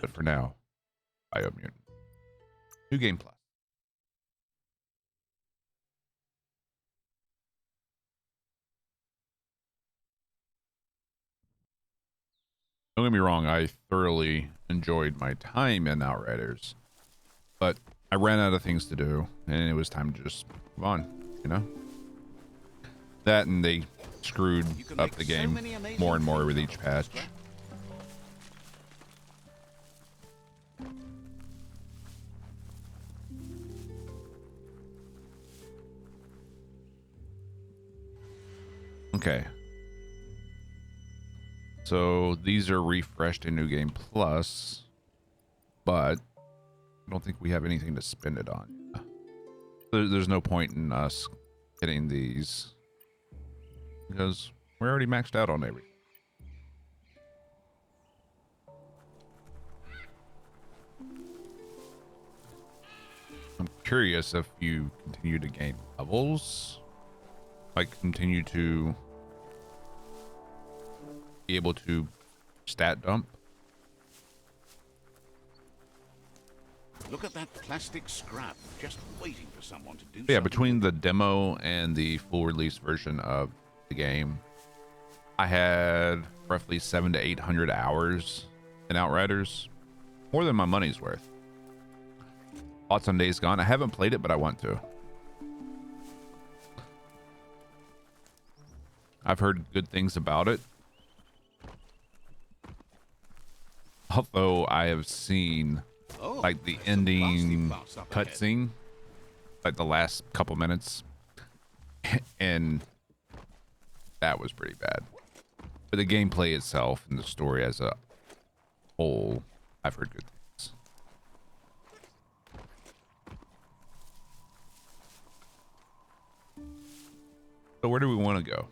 But for now, Biomutant. New Game Plus. Don't get me wrong, I thoroughly enjoyed my time in Outriders, but I ran out of things to do, and it was time to just move on, you know? That and they screwed up the game more and more with each patch. Okay. So these are refreshed in New Game Plus, but I don't think we have anything to spend it on. There's no point in us getting these because we're already maxed out on everything. I'm curious if you continue to gain levels, like continue to be able to stat dump. Look at that plastic scrap, just waiting for someone to do. Yeah, between the demo and the full release version of the game, I had roughly 700 to 800 hours in Outriders, more than my money's worth. Thoughts on Days Gone? I haven't played it, but I want to. I've heard good things about it. Although I have seen like the ending cutscene, like the last couple minutes, and that was pretty bad. But the gameplay itself and the story as a whole, I've heard good things. So where do we want to go?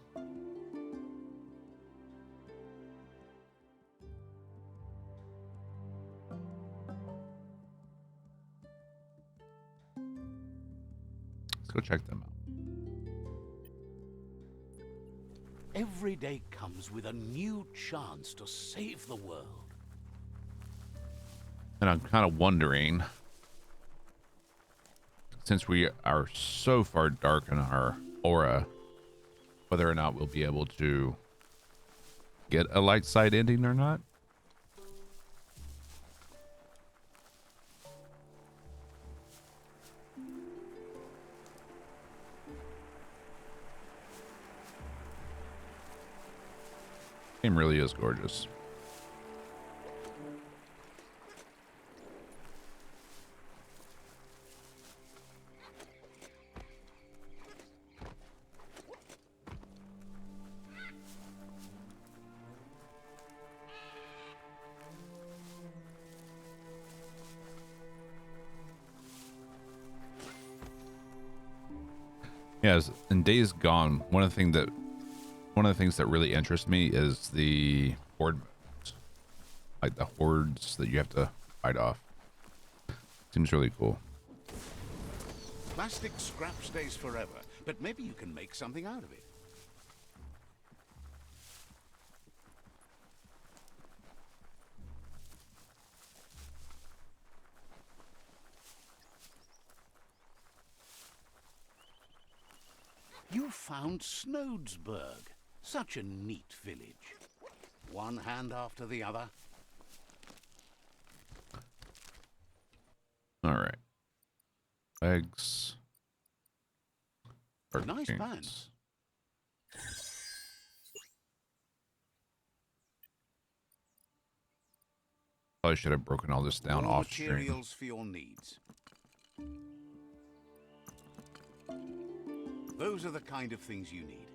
Let's go check them out. Every day comes with a new chance to save the world. And I'm kind of wondering, since we are so far dark in our aura, whether or not we'll be able to get a light side ending or not. Game really is gorgeous. Yes, in Days Gone, one of the things that really interests me is the horde modes, like the hordes that you have to fight off. Seems really cool. Plastic scrap stays forever, but maybe you can make something out of it. You found Snowdsburg. Such a neat village. One hand after the other. All right. Eggs. Nice pants. Probably should have broken all this down More off stream. materials for your needs. Those are the kind of things you need.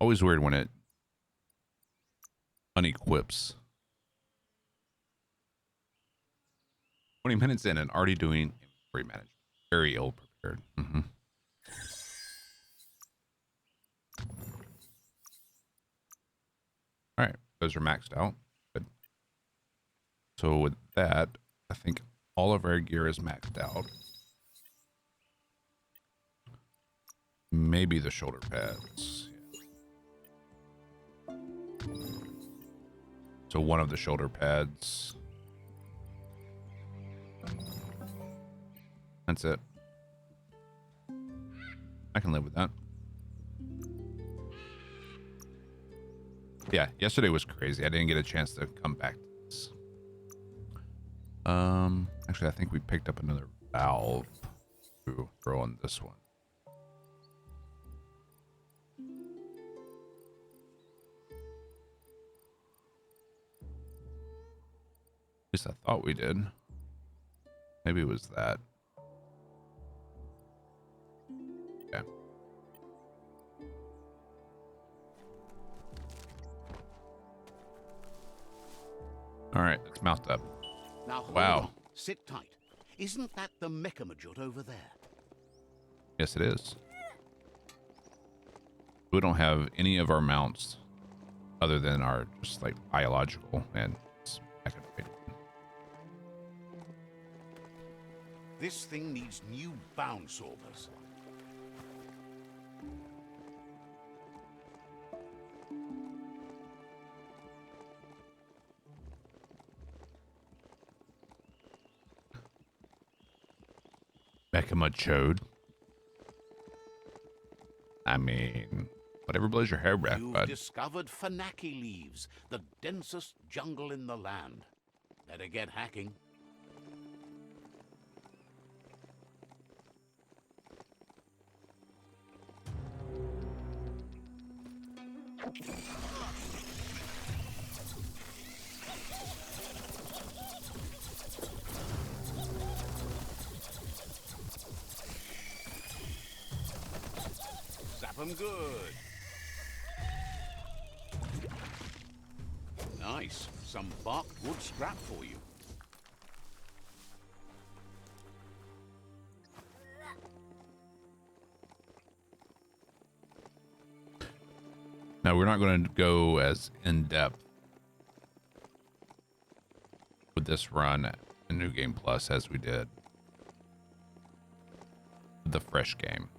Always weird when it unequips. 20 minutes in and already doing inventory management. Very ill prepared. All right, those are maxed out. Good. So with that, I think all of our gear is maxed out. Maybe the shoulder pads. Yeah. So one of the shoulder pads. That's it. I can live with that. Yeah, yesterday was crazy. I didn't get a chance to come back to this. Actually, I think we picked up another valve to throw on this one. At least I thought we did. Maybe it was that. Yeah. All right, it's mouthed up. Now hold Wow. on. Sit tight. Isn't that the Mechamajut over there? Yes, it is. We don't have any of our mounts other than our just like biological and mechanoid. This thing needs new bound sorbers. Mechamachode. I mean, whatever blows your hair back, You've bud. discovered Fanaki leaves, the densest jungle in the land. Better get hacking. Zap 'em good. Nice. Some barked wood scrap for you. Now, we're not going to go as in-depth with this run in New Game Plus as we did with the fresh game.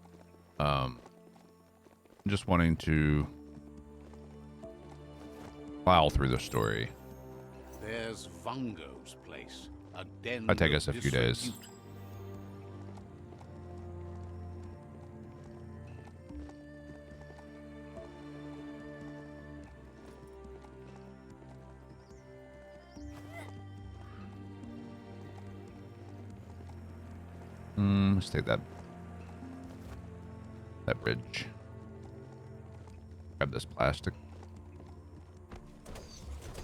Just wanting to plow through the story. There's Vungo's place. A den. Might take of us a few days. disrepute. Let's take that bridge. Grab this plastic.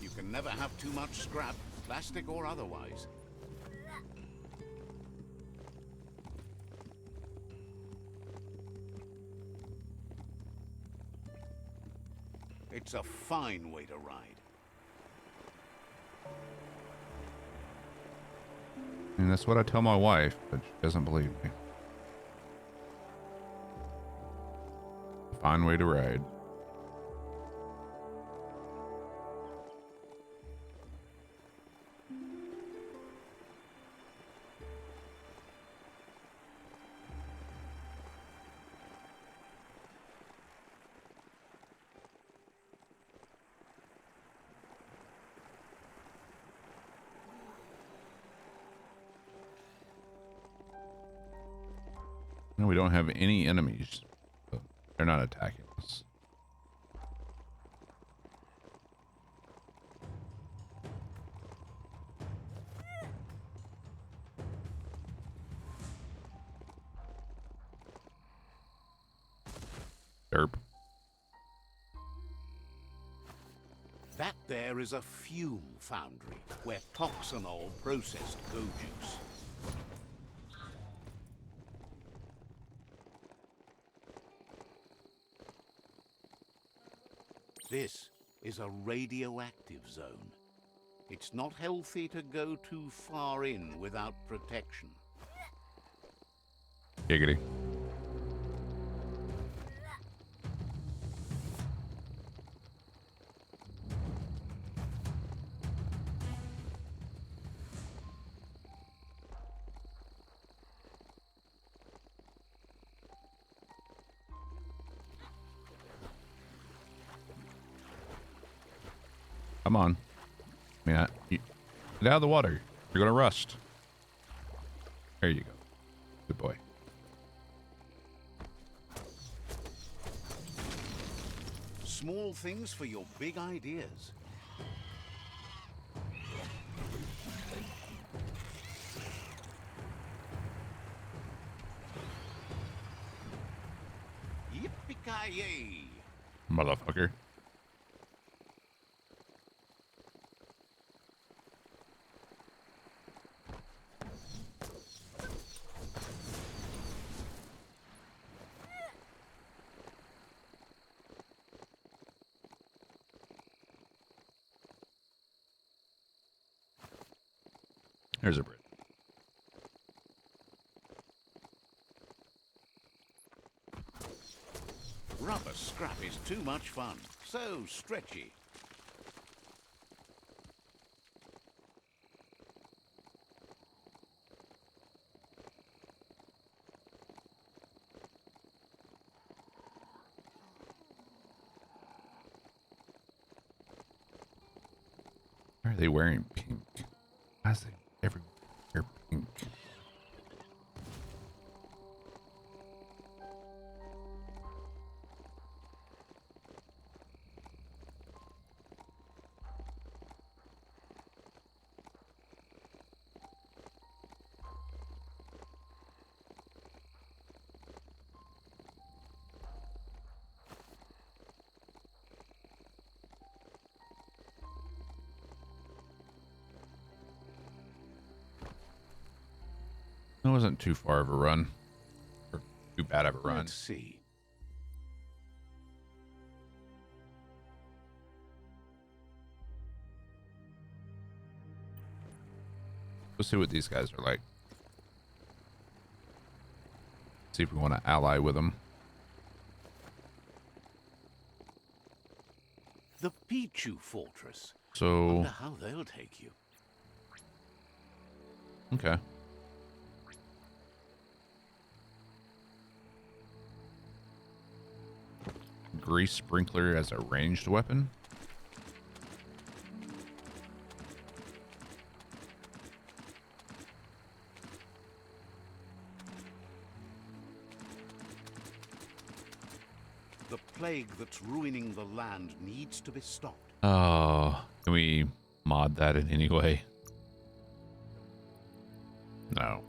You can never have too much scrap, plastic or otherwise. It's a fine way to ride. And that's what I tell my wife, but she doesn't believe me. Fine way to ride. No, we don't have any enemies. So they're not attacking us. Derp. That there is a fume foundry where toxanol processed go juice. This is a radioactive zone. It's not healthy to go too far in without protection. Giggity. Come on. Get out of the water. You're going to rust. There you go. Good boy. Small things for your big ideas. Yippee-ki-yay! Motherfucker. There's a bridge. Rubber scrap is too much fun. So stretchy. Why are they wearing pink? Why is they everywhere wear pink? It wasn't too far of a run. Or too bad of a run. Let's see. Let's see what these guys are like. See if we want to ally with them. The Pichu Fortress. So, Wonder how they'll take you. okay. Grease sprinkler as a ranged weapon. The plague that's ruining the land needs to be stopped. Oh, can we mod that in any way? No.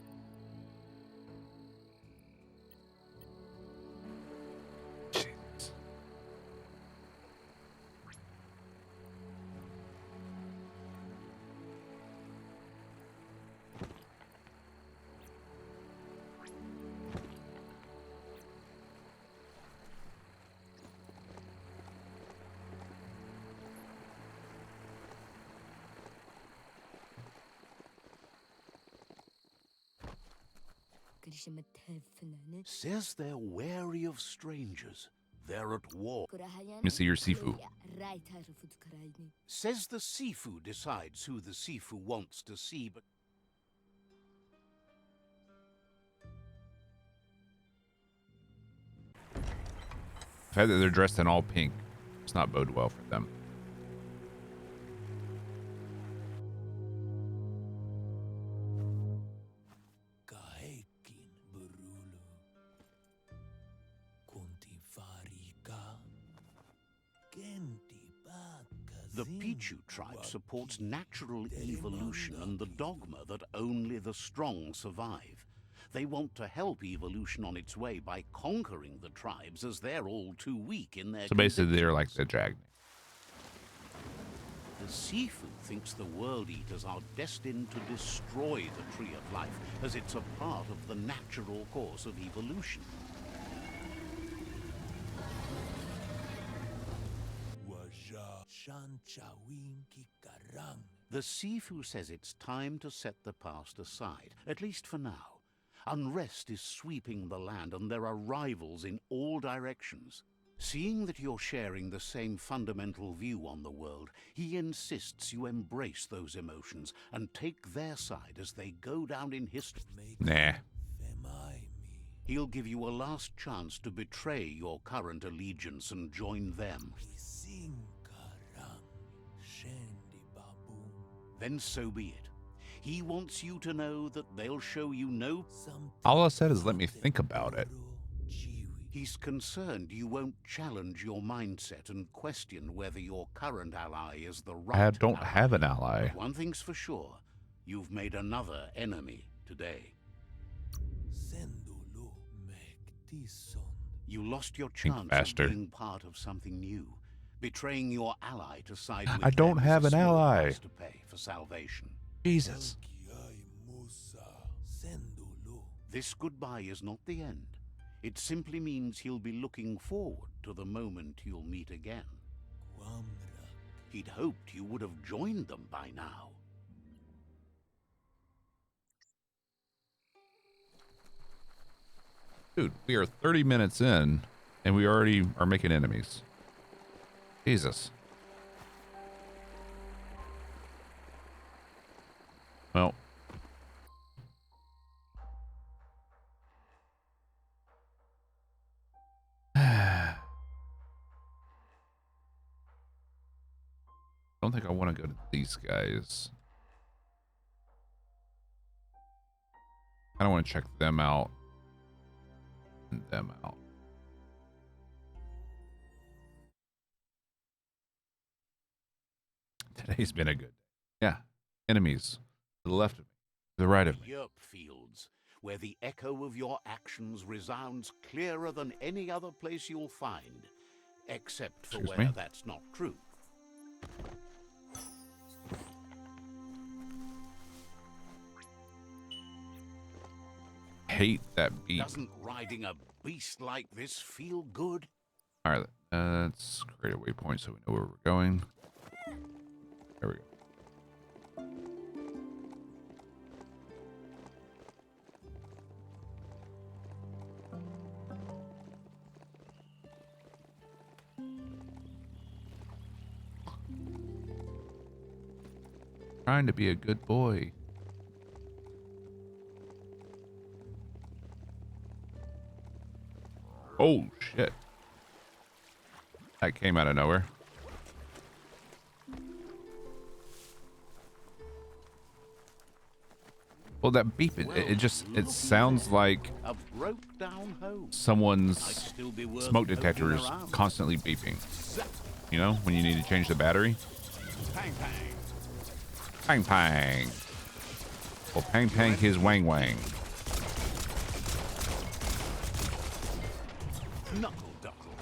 Jeez. Says they're wary of strangers. They're at war. Let me see your Sifu. Says the Sifu decides who the Sifu wants to see, but The fact that they're dressed in all pink does not bode well for them. the Pichu tribe supports natural evolution and the dogma that only the strong survive. They want to help evolution on its way by conquering the tribes, as they're all too weak in their So basically, they're like the Dragnet. The Sifu thinks the World Eaters are destined to destroy the Tree of Life, as it's a part of the natural course of evolution. The Sifu says it's time to set the past aside, at least for now. Unrest is sweeping the land and there are rivals in all directions. Seeing that you're sharing the same fundamental view on the world, he insists you embrace those emotions and take their side as they go down in history. Nah. He'll give you a last chance to betray your current allegiance and join them. Then so be it. He wants you to know that they'll show you no... All I said is let me think about it. He's concerned you won't challenge your mindset and question whether your current ally is the right I don't ally. have an ally. But one thing's for sure, you've made another enemy today. You lost your chance of being part of something new, betraying your ally to side with I don't them is have a an small ally. price to pay for salvation. Jesus. This goodbye is not the end. It simply means he'll be looking forward to the moment you'll meet again. He'd hoped you would have joined them by now. Dude, we are 30 minutes in, and we already are making enemies. Jesus. Well. I don't think I want to go to these guys. I don't want to check them out. And them out. Today's been a good day. Yeah. Enemies. To the left of me. To the right of me. Yerp fields, where the echo of your actions resounds clearer than any other place you'll find, except for where that's not true. Hate that beat. Doesn't riding a beast like this feel good? All right, let's create a waypoint so we know where we're going. There we go. Trying to be a good boy. Oh, shit. That came out of nowhere. Well, that beep, it sounds like someone's smoke detector is constantly beeping. You know, when you need to change the battery? Pang, pang. Pang, pang. Well, pang, pang his wang, wang. Knuckle duckle.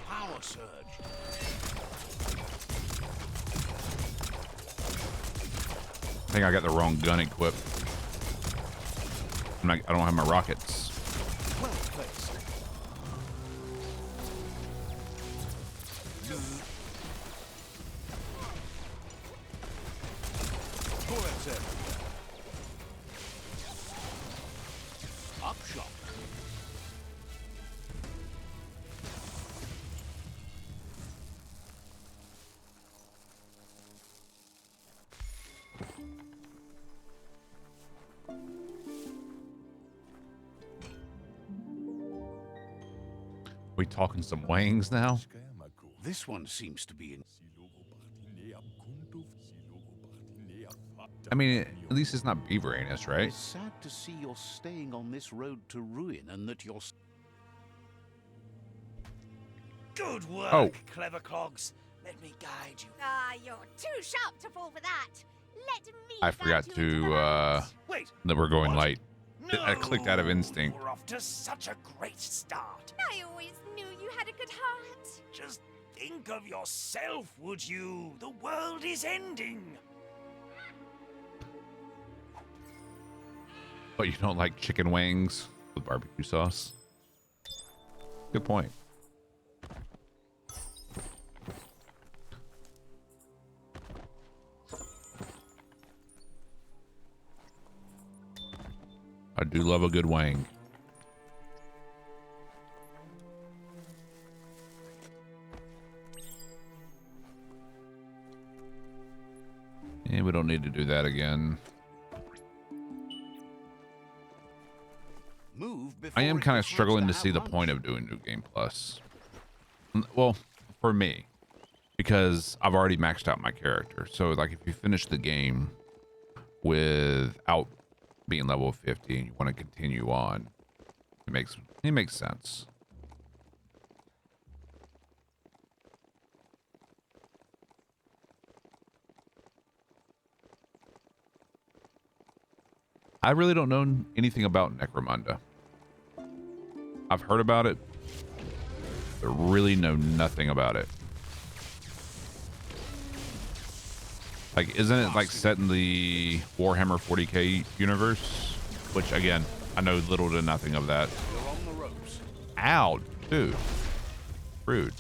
Power surge. I think I got the wrong gun equipped. I don't have my rockets. Well placed. Bullets everywhere. Upshot. We talking some wangs now? This one seems to be in. I mean, at least it's not beaver anus, right? It's sad to see you're staying on this road to ruin and that you're... Good work, Oh. clever clogs. Let me guide you. Ah, you're too sharp to fall for that. Let me I guide forgot you into the to, light. Wait. that we're going What? light. I clicked out of instinct. We're off to such a great start. I always knew you had a good heart. Just think of yourself, would you? The world is ending. But you don't like chicken wings with barbecue sauce? Good point. I do love a good wang. And we don't need to do that again. I am kind of struggling to see the point of doing New Game Plus. Well, for me, because I've already maxed out my character. So, like, if you finish the game without being level 50 and you want to continue on, it makes sense. I really don't know anything about Necromunda. I've heard about it, but really know nothing about it. Like, isn't it like set in the Warhammer 40k universe? Which, again, I know little to nothing of that. Ow, dude. Rude.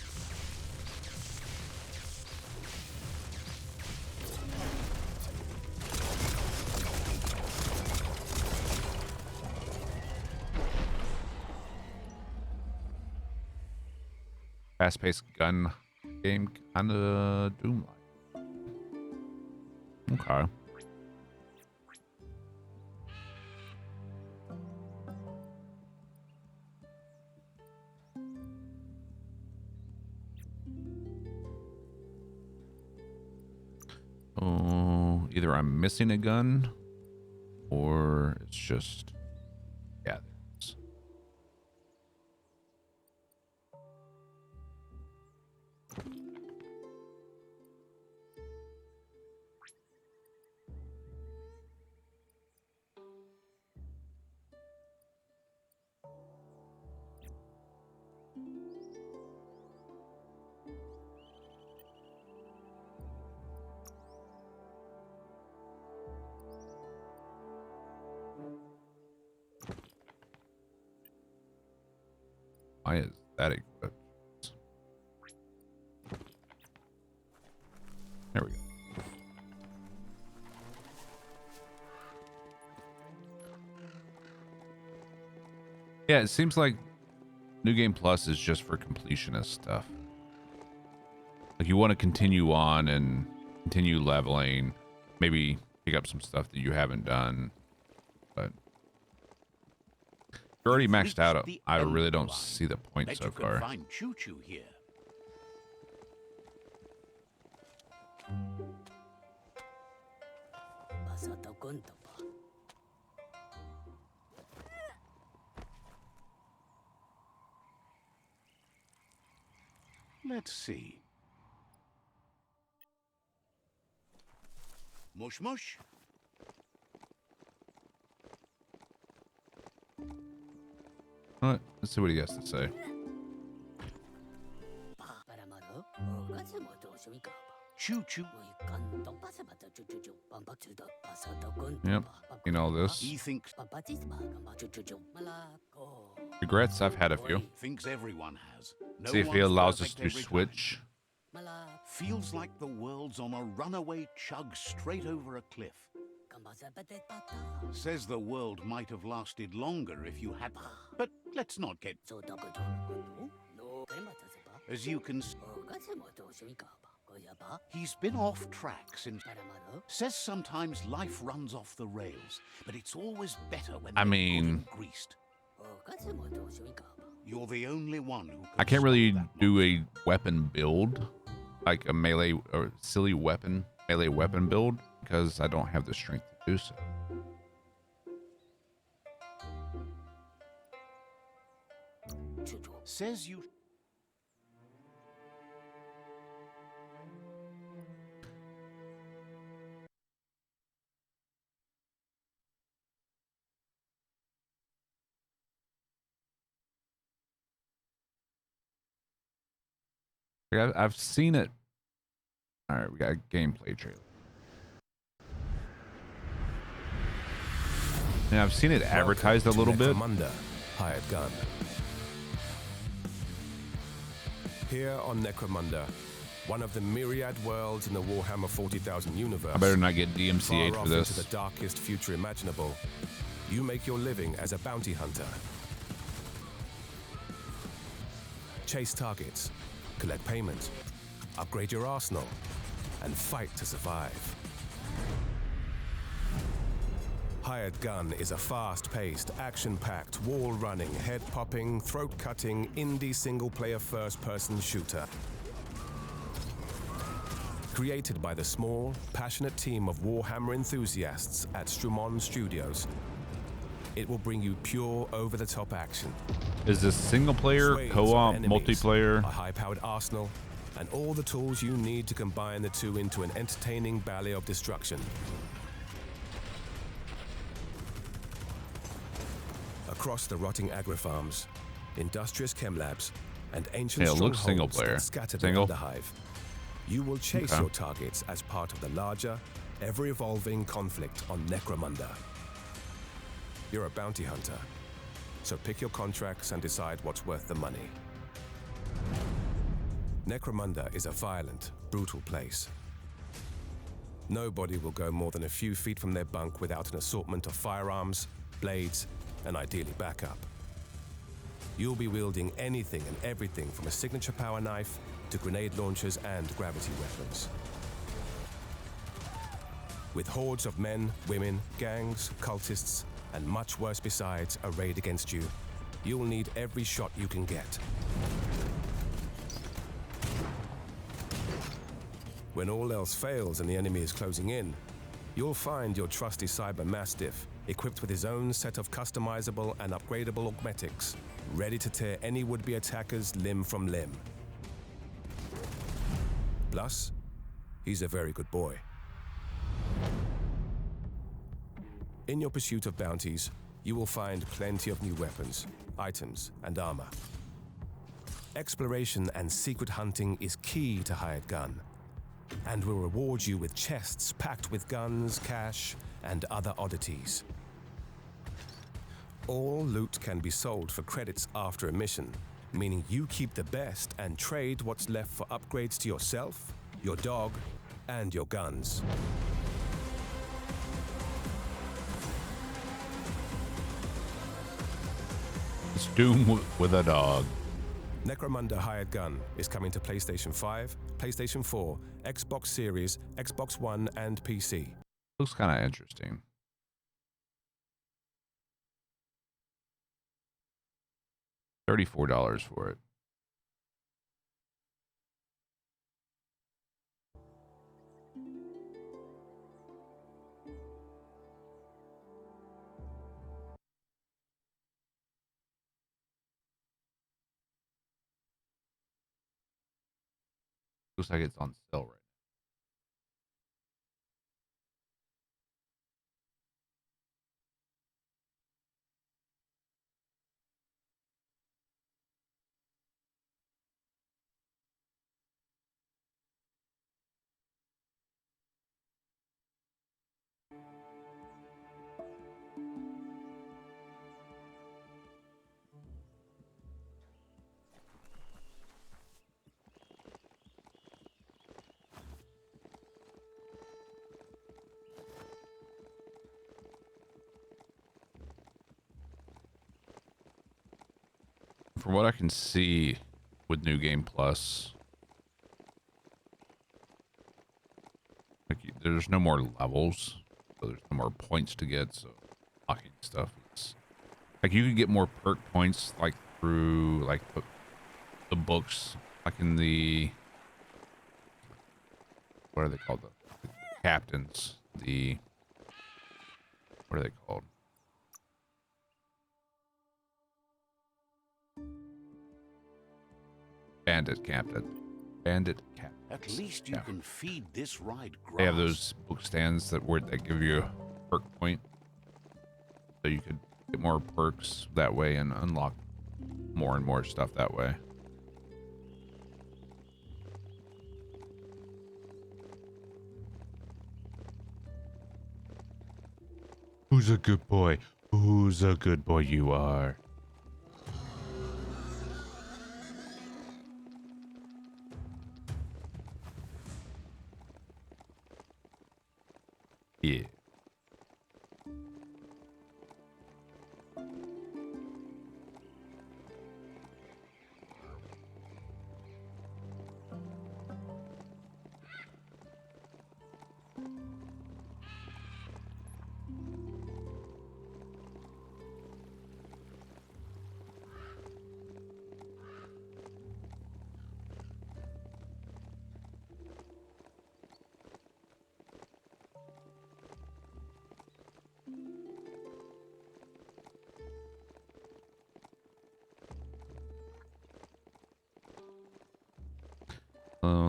Fast-paced gun game, kind of Doom-like. Okay. Oh, either I'm missing a gun, or it's just, yeah. Why is that equipped? There we go. Yeah, it seems like New Game Plus is just for completionist stuff. Like, you want to continue on and continue leveling, maybe pick up some stuff that you haven't done, but you're already maxed out. I really don't see the point so far. Find Choo-Choo here. Let's see. Mush mush. All right, let's see what he has to say. Choo-Choo. Yep, you know this. He thinks Regrets, I've had a few. Thinks everyone has. No See if he one's allows us perfect to every time. switch. Feels like the world's on a runaway chug straight over a cliff. Says the world might have lasted longer if you had... But let's not get... As you can... He's been off track since... Says sometimes life runs off the rails, but it's always better when I they're mean... good and greased. You're the only one who can I can't really stop that do a weapon build, like a melee or silly melee weapon build, because I don't have the strength to do so. Says you... Like, I've seen it. All right, we got a gameplay trailer. And I've seen it advertised a little bit. Necromunda, hired gun. Here on Necromunda, one of the myriad worlds in the Warhammer 40,000 universe. I better not get DMCA'd far for off this. into the darkest future imaginable, you make your living as a bounty hunter. Chase targets, collect payment, upgrade your arsenal, and fight to survive. Hired Gun is a fast-paced, action-packed, wall-running, head-popping, throat-cutting, indie single-player first-person shooter. Created by the small, passionate team of Warhammer enthusiasts at Strumon Studios, it will bring you pure, over-the-top action. Is this single player, Swathes of co-op, enemies, multiplayer? a high-powered arsenal, and all the tools you need to combine the two into an entertaining ballet of destruction. Across the rotting agri-farms, industrious chem labs, and ancient Yeah, it looks strongholds single player. that scatter Single? the Underhive, you will chase Okay. your targets as part of the larger, ever-evolving conflict on Necromunda. You're a bounty hunter, so pick your contracts and decide what's worth the money. Necromunda is a violent, brutal place. Nobody will go more than a few feet from their bunk without an assortment of firearms, blades, and ideally backup. You'll be wielding anything and everything from a signature power knife to grenade launchers and gravity weapons. With hordes of men, women, gangs, cultists, and much worse besides arrayed against you, you'll need every shot you can get. When all else fails and the enemy is closing in, you'll find your trusty Cyber Mastiff equipped with his own set of customizable and upgradable augmetics, ready to tear any would-be attackers limb from limb. Plus, he's a very good boy. In your pursuit of bounties, you will find plenty of new weapons, items, and armor. Exploration and secret hunting is key to Hired Gun, and will reward you with chests packed with guns, cash, and other oddities. All loot can be sold for credits after a mission, meaning you keep the best and trade what's left for upgrades to yourself, your dog, and your guns. It's Doom with a dog. Necromunda Hired Gun is coming to PlayStation 5, PlayStation 4, Xbox Series, Xbox One, and PC. Looks kind of interesting. $34 for it. Looks like it's on sale right now. From what I can see with New Game Plus, like there's no more levels, so there's no more points to get. So unlocking stuff is like you can get more perk points like through like the books, like in the what are they called? The captains. The what are they called? Bandit captain. Bandit captain. At least you can feed this ride grass. They have those book stands that give you a perk point, so you could get more perks that way and unlock more and more stuff that way. Who's a good boy? Who's a good boy you are. Yeah.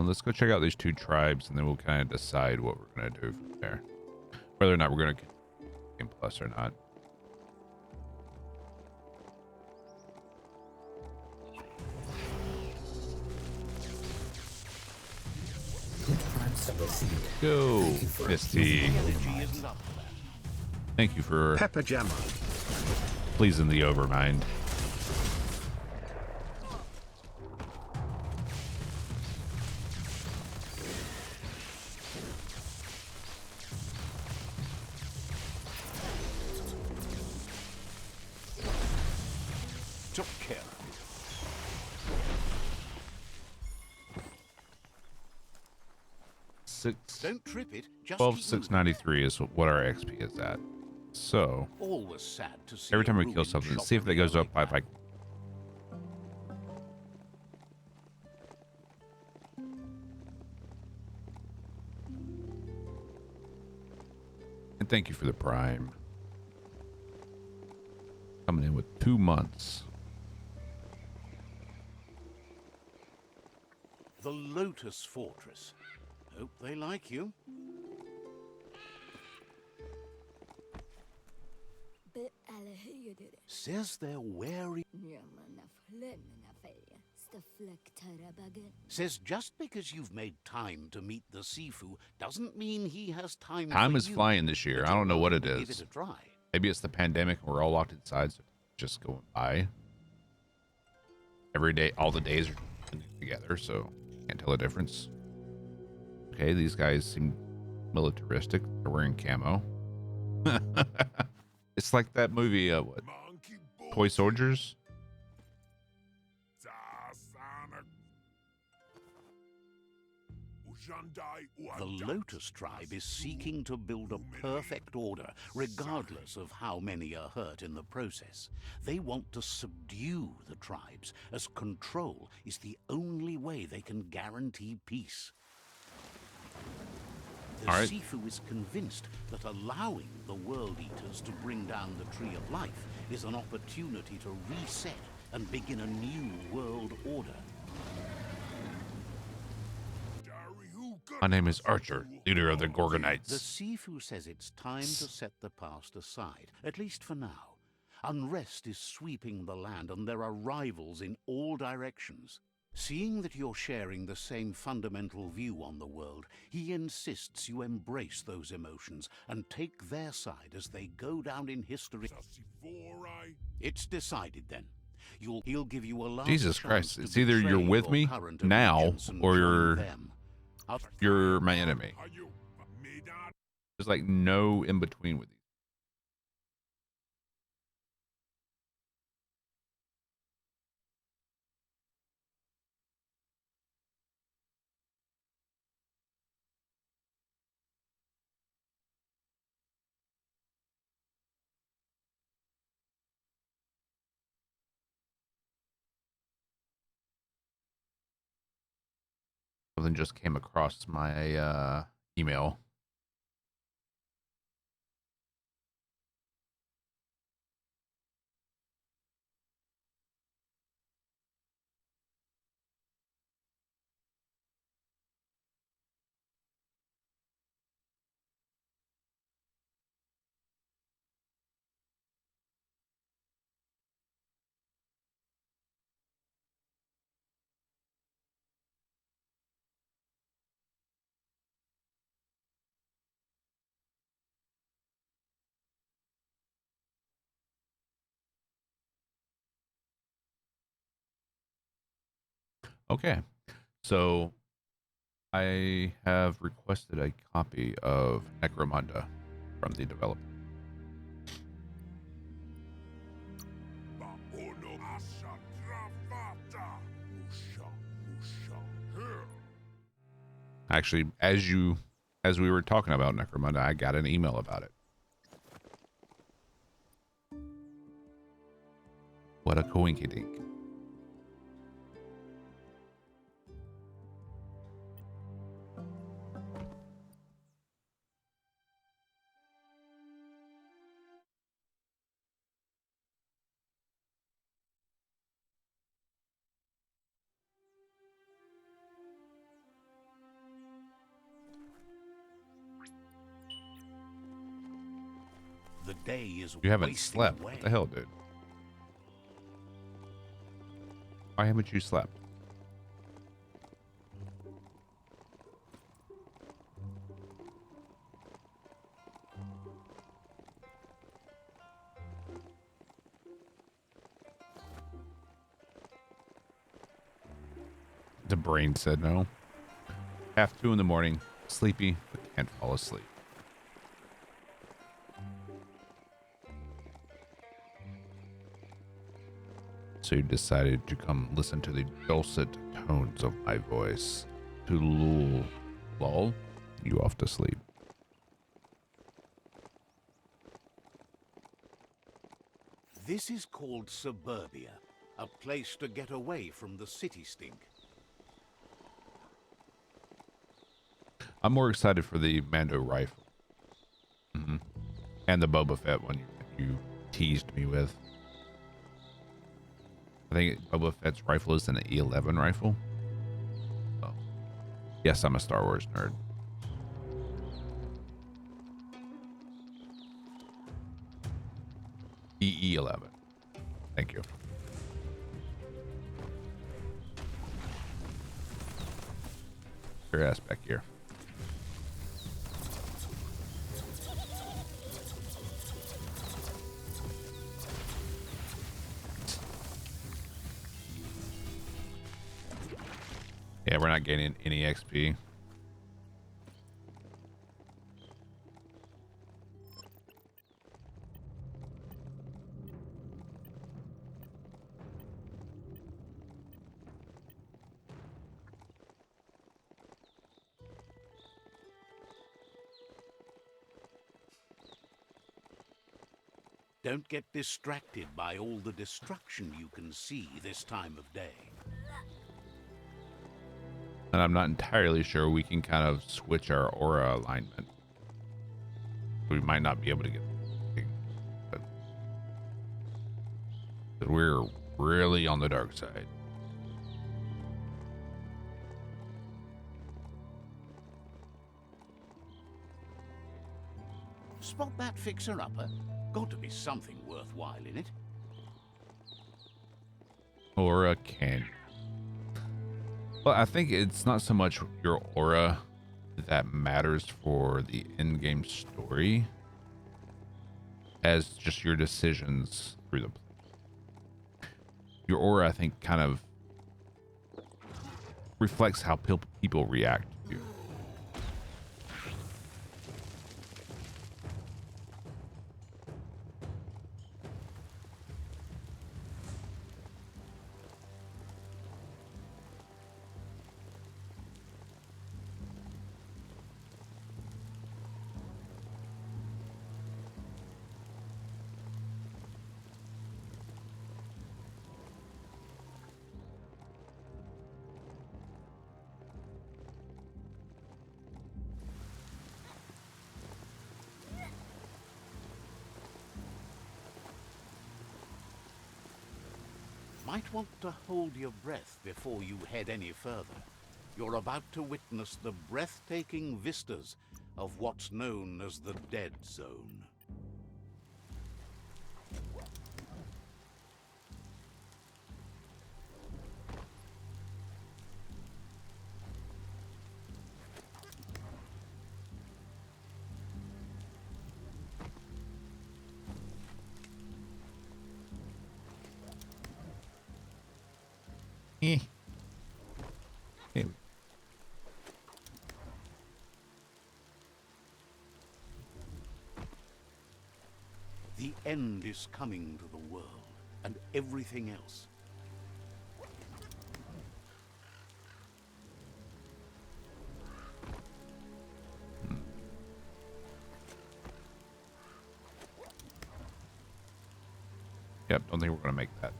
Let's go check out these two tribes, and then we'll kind of decide what we're going to do from there. Whether or not we're going to game plus or not. Go, Misty. Thank you for Pepper Jammer. pleasing the Overmind. Took care of Six, it. Don't trip it. Just 12, keep moving. 693 is what our XP is at. So Always sad to see every a time we kill ruined something, shop see if that goes going up by back. like. And thank you for the Prime. Coming in with 2 months. The Lotus Fortress. Hope they like you. Says they're wary. Says just because you've made time to meet the Sifu doesn't mean he has time Time for is you. flying this year. But I you're don't know what willing it to Give is. it a try. Maybe it's the pandemic and we're all locked inside, so it's just going by. Every day, all the days are together, so can't tell the difference. Okay, these guys seem militaristic. They're wearing camo. It's like that movie, what? Toy Soldiers? The Lotus tribe is seeking to build a perfect order, regardless of how many are hurt in the process. They want to subdue the tribes, as control is the only way they can guarantee peace. The All right. Sifu is convinced that allowing the World Eaters to bring down the Tree of Life is an opportunity to reset and begin a new world order. My name is Archer, leader of the The Gorgonites. Sifu says it's time to set the past aside, at least for now. Unrest is sweeping the land and there are rivals in all directions. Seeing that you're sharing the same fundamental view on the world, he insists you embrace those emotions and take their side as they go down in history. It's decided then. He'll give you a last Jesus chance Christ, to it's either you're betray with your me current now allegiance and or join you're them. you're my enemy. There's like no in between with these. Something just came across my email. Okay, so I have requested a copy of Necromunda from the developer. Actually, as we were talking about Necromunda, I got an email about it. What a coinkydink. The day is You haven't wasting slept. away. What the hell, dude? Why haven't you slept? The brain said no. 1:30 in the morning, sleepy, but can't fall asleep. So you decided to come listen to the dulcet tones of my voice to lull you off to sleep. This is called suburbia, a place to get away from the city stink. I'm more excited for the Mando rifle. And the Boba Fett one you teased me with. I think Boba Fett's rifle is an E11 rifle. Oh. Yes, I'm a Star Wars nerd. EE11. Thank you. Your ass back here. Yeah, we're not getting any XP. Don't get distracted by all the destruction you can see this time of day. And I'm not entirely sure we can kind of switch our aura alignment. We might not be able to get, but we're really on the dark side. Spot that fixer-upper? Got to be something worthwhile in it. Aura can. Well, I think it's not so much your aura that matters for the in-game story as just your decisions through the play. Your aura, I think, kind of reflects how people react to you. Might want to hold your breath before you head any further. You're about to witness the breathtaking vistas of what's known as the Dead Zone. The end is coming to the world, and everything else. Yep, don't think we're gonna make that.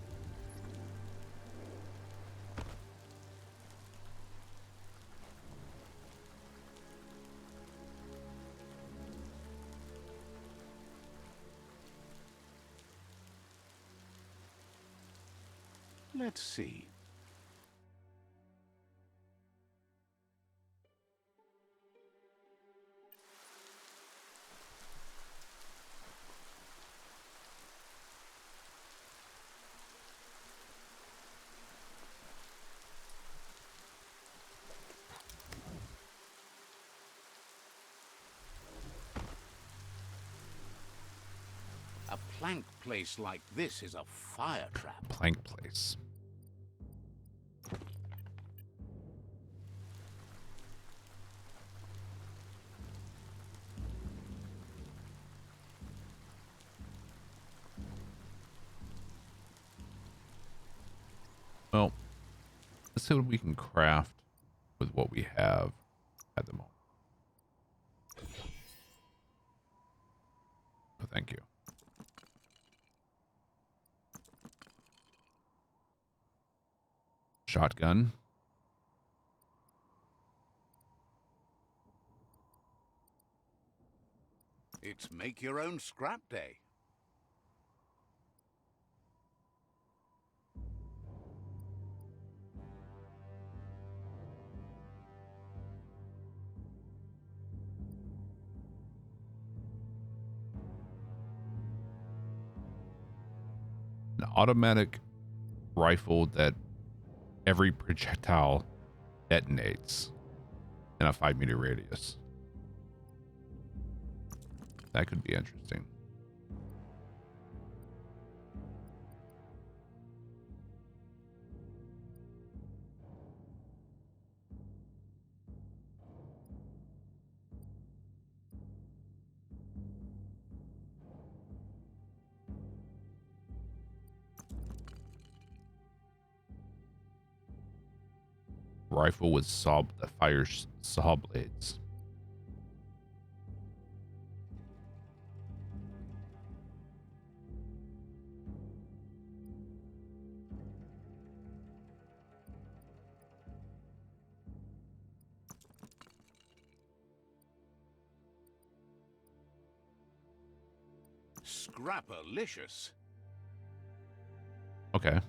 Let's see. A plank place like this is a fire trap. Plank place. Well, let's see what we can craft with what we have at the moment. Oh, thank you. Shotgun. It's make your own scrap day. An automatic rifle that every projectile detonates in a 5-meter radius. That could be interesting. Rifle with saw that fires saw blades. Scrapperlicious. Okay.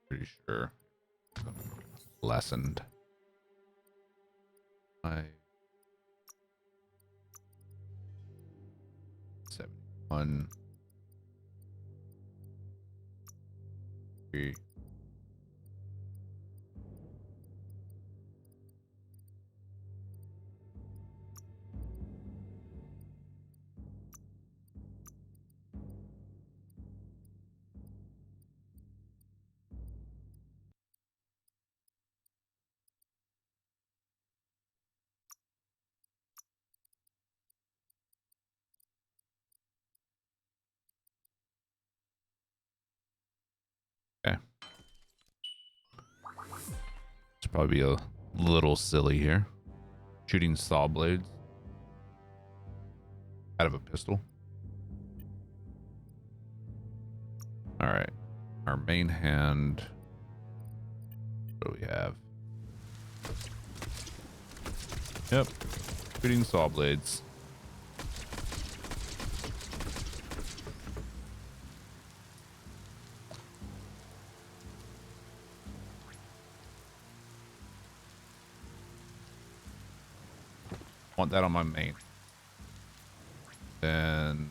Pretty sure. Lessened. 71. 3. Okay. It's probably a little silly here. Shooting saw blades out of a pistol. All right. Our main hand. What do we have? Yep. Shooting saw blades. want that on my main. Then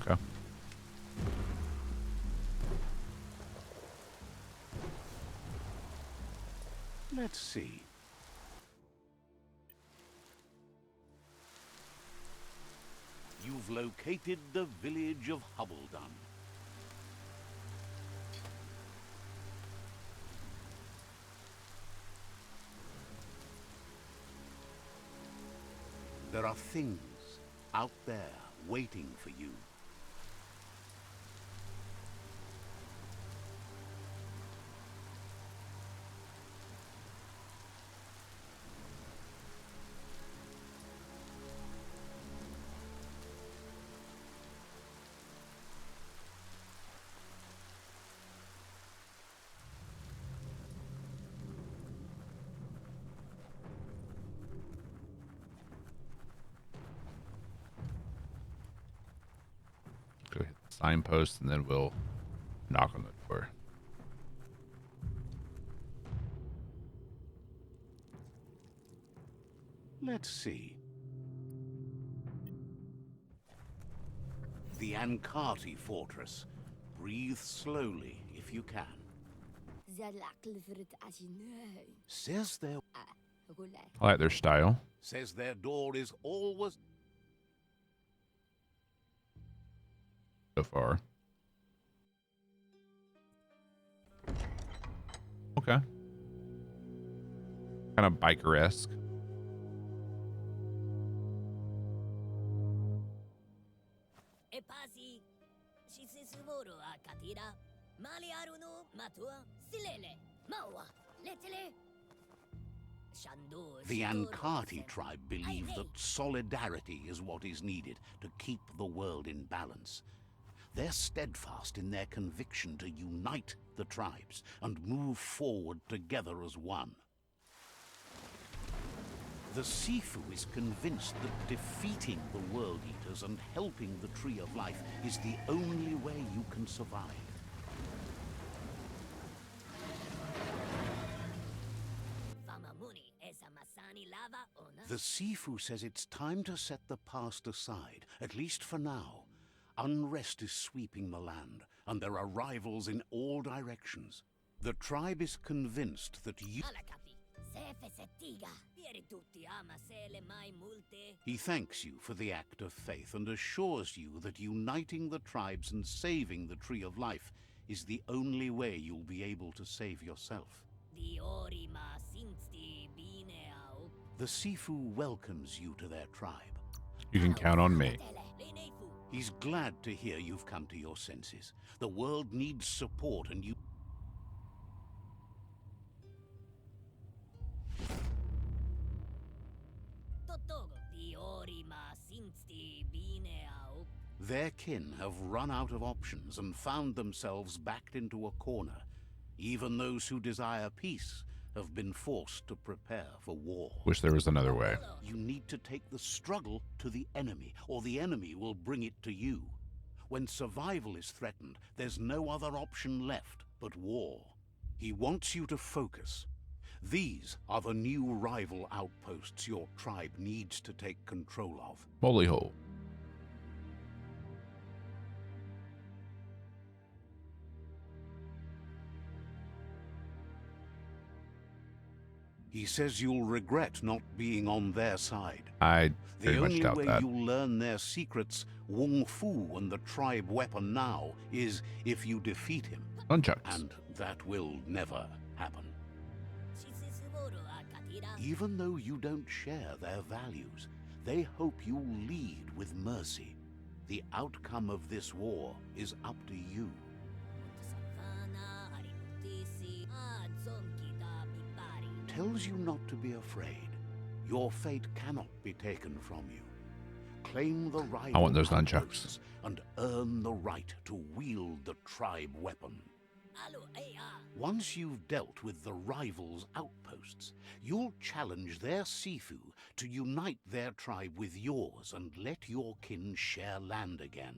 okay. Let's see. You've located the village of Hubbledon. There are things out there waiting for you. Go hit the signpost and then we'll knock on the door. Let's see. The Ankati Fortress. Breathe slowly if you can. Says I like their style. their door is always... So far. Okay. Kind of biker-esque. The Ankati tribe believe that solidarity is what is needed to keep the world in balance. They're steadfast in their conviction to unite the tribes and move forward together as one. The Sifu is convinced that defeating the World Eaters and helping the Tree of Life is the only way you can survive. The Sifu says it's time to set the past aside, at least for now. Unrest is sweeping the land, and there are rivals in all directions. The tribe is convinced that you... He thanks you for the act of faith and assures you that uniting the tribes and saving the Tree of Life is the only way you'll be able to save yourself. The Sifu welcomes you to their tribe. You can count on me. He's glad to hear you've come to your senses. The world needs support and you... Their kin have run out of options and found themselves backed into a corner. Even those who desire peace have been forced to prepare for war. Wish there was another way. You need to take the struggle to the enemy, or the enemy will bring it to you. When survival is threatened, there's no other option left but war. He wants you to focus. These are the new rival outposts your tribe needs to take control of. Holy hole. He says you'll regret not being on their side. I The very much only doubt way that. you'll learn their secrets, Wung Fu and the tribe weapon now, is if you defeat him. Nunchucks. And that will never happen. Even though you don't share their values, they hope you'll lead with mercy. The outcome of this war is up to you. Tells you not to be afraid. Your fate cannot be taken from you. Claim the right I want those nunchucks. and earn the right to wield the tribe weapon. Once you've dealt with the rivals' outposts, you'll challenge their Sifu to unite their tribe with yours and let your kin share land again.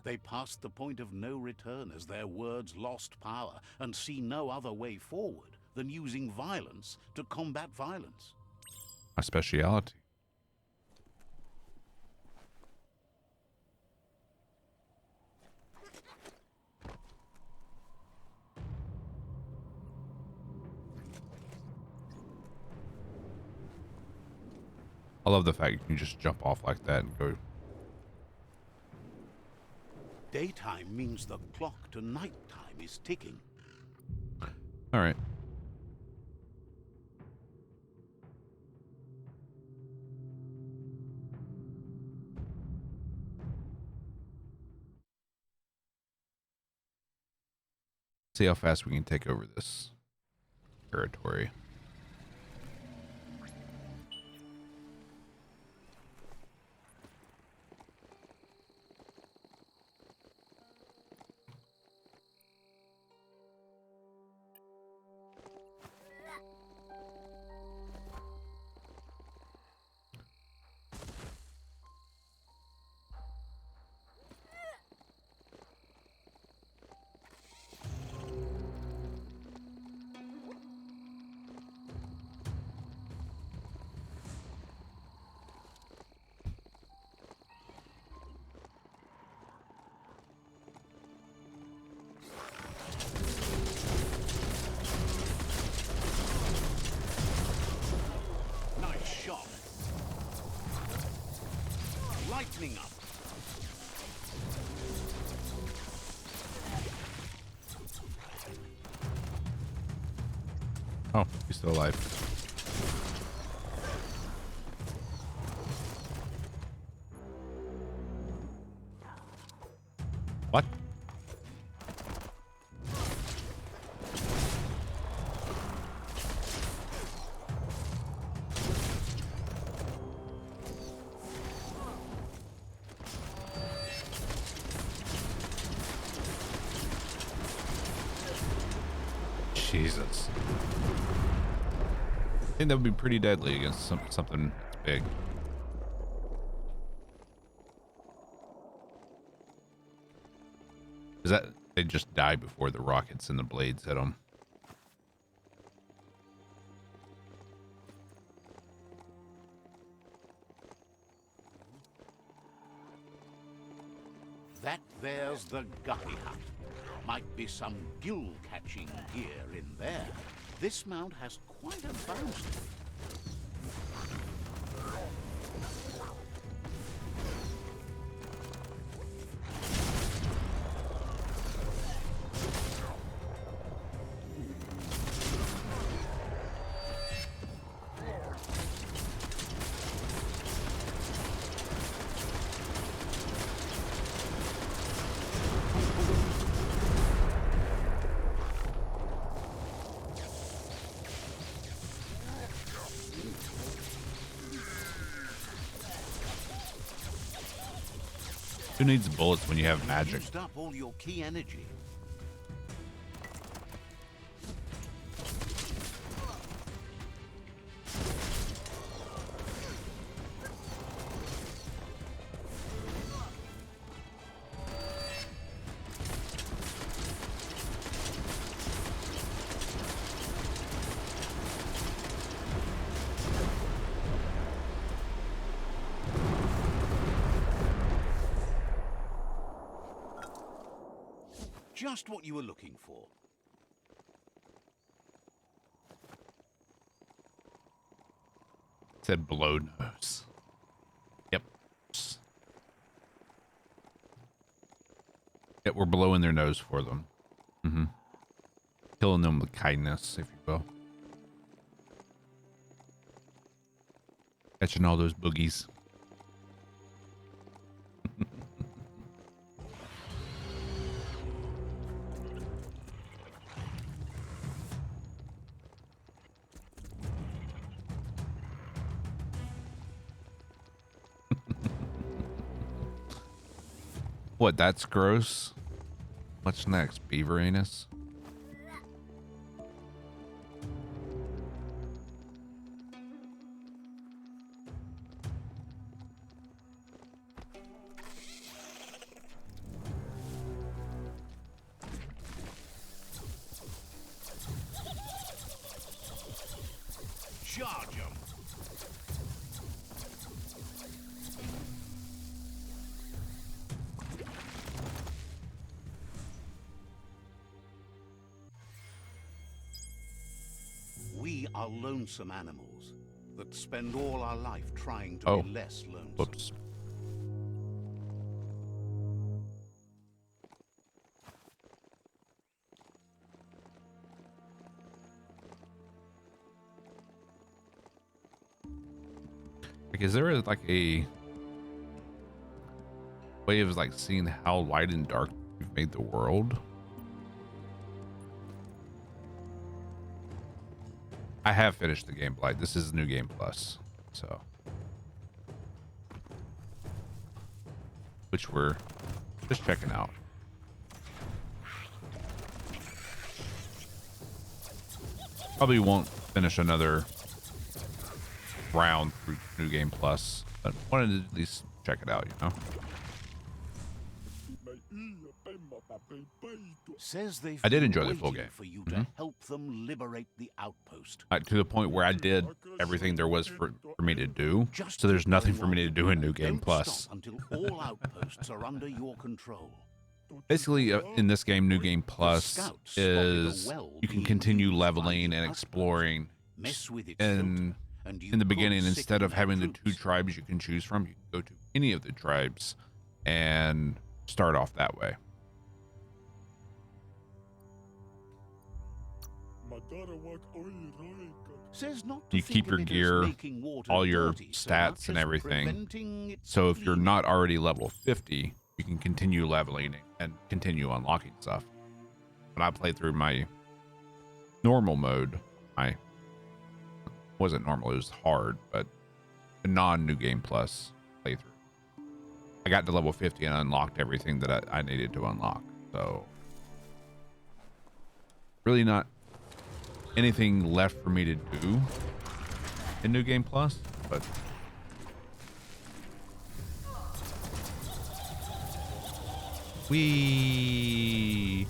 They passed the point of no return as their words lost power and see no other way forward than using violence to combat violence. My speciality. I love the fact you can just jump off like that and go. Daytime means the clock to nighttime is ticking. All right. See how fast we can take over this territory. Lightning up. Oh, he's still alive. What? Jesus. I think that would be pretty deadly against something big. Is that they just die before the rockets and the blades hit them? That there's the guppy hut. Might be some gill-catching gear in there. This mount has quite a bounce to it. Who needs bullets when you have magic? Used up all your key energy. Just what you were looking for. It said blow nose. Yep. Yep, we're blowing their nose for them. Mm-hmm. Killing them with kindness, if you will. Catching all those boogies. What, that's gross? What's next? Beaver anus? Charge 'em. We are lonesome animals that spend all our life trying to be less lonesome. Whoops. Like, is there like a way of like seeing how light and dark you've made the world? I have finished the game, Blight. This is New Game Plus, so which we're just checking out. Probably won't finish another round through New Game Plus, but wanted to at least check it out, you know. Says they've I did been enjoy the full waiting game. for you to help them liberate the outpost. To the point where I did everything there was for me to do, so there's nothing for me to do in New Game Don't Plus. stop until all outposts are under your control. Basically, in this game, New Game Plus scouts is spotted a well you can being continue used by leveling the and outpost. exploring. Mess with its And filter, and you in the could beginning, instead sicken of their having the two troops. tribes you can choose from, you can go to any of the tribes and start off that way. Says not to You think keep of your it as gear, making water all your dirty so stats much and as everything. preventing its So if you're cleaning. not already level 50, you can continue leveling and continue unlocking stuff. When I played through my normal mode, I wasn't normal, it was hard, but the non-New Game Plus playthrough, I got to level 50 and unlocked everything that I needed to unlock. So really not anything left for me to do in New Game Plus, but we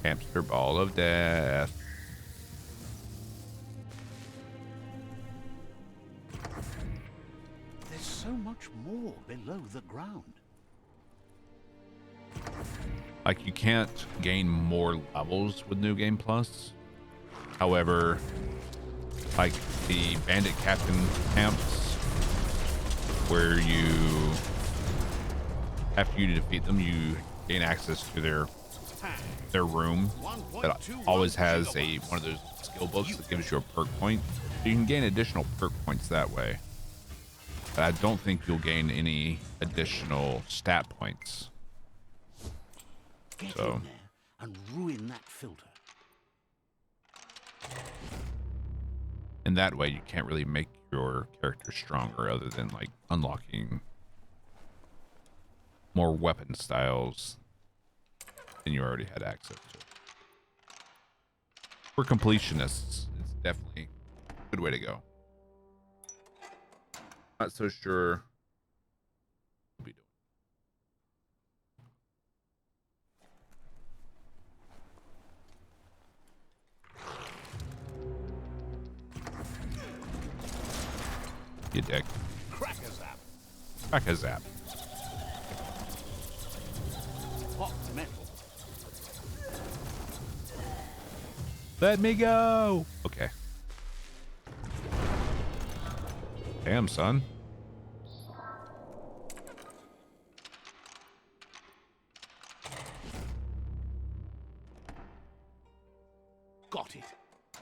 hamster ball of death. There's so much more below the ground. Like, you can't gain more levels with New Game Plus. However, like the bandit captain camps, where you, after you defeat them, you gain access to their room that always has one of those skill books that gives you a perk point. So you can gain additional perk points that way. But I don't think you'll gain any additional stat points. Get So in there and ruin that filter. in that way, you can't really make your character stronger other than like unlocking more weapon styles than you already had access to. For completionists, it's definitely a good way to go. Not so sure we'll be doing. You dick. Crack a zap. Crack a zap. Hot metal. Let me go. Okay. Damn, son. Got it.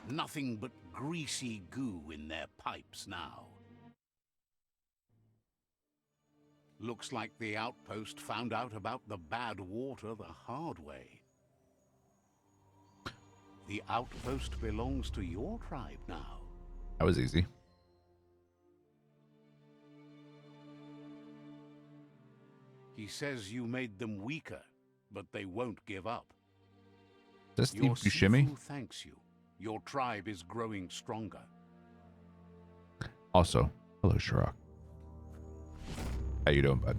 Nothing but greasy goo in their pipes now. Looks like the outpost found out about the bad water the hard way. The outpost belongs to your tribe now. That was easy. He says you made them weaker, but they won't give up. Does Steve Your Buscemi? Sifu thanks you. Your tribe is growing stronger. Also, hello, Shirok. How you doing, bud?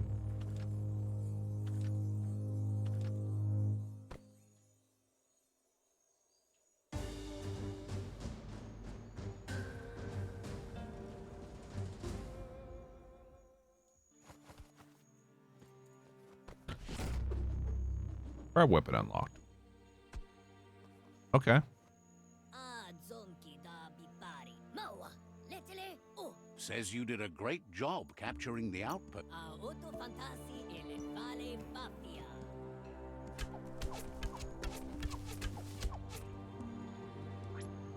Our weapon unlocked. Okay. Says you did a great job capturing the outpost.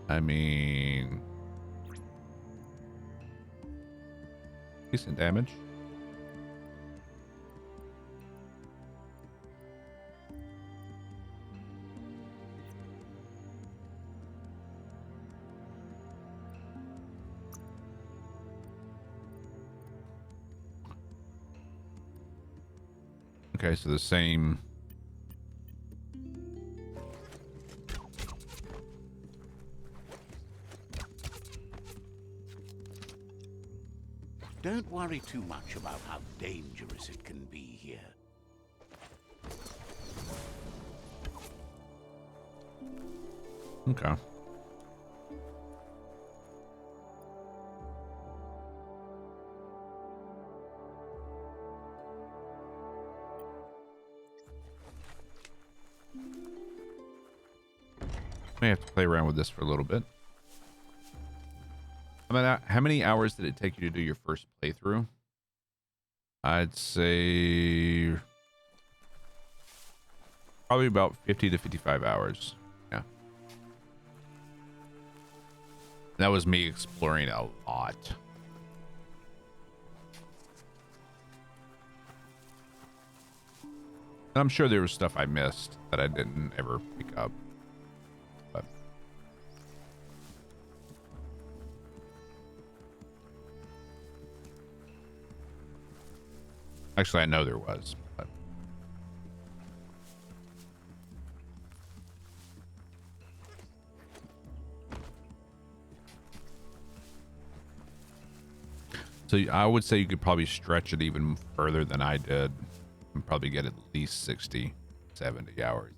I mean, decent damage. Okay, so the same. Don't worry too much about how dangerous it can be here. Okay. May have to play around with this for a little bit. How many hours did it take you to do your first playthrough? I'd say probably about 50 to 55 hours. Yeah. That was me exploring a lot. And I'm sure there was stuff I missed that I didn't ever pick up. But actually, I know there was. But so I would say you could probably stretch it even further than I did and probably get at least 60, 70 hours.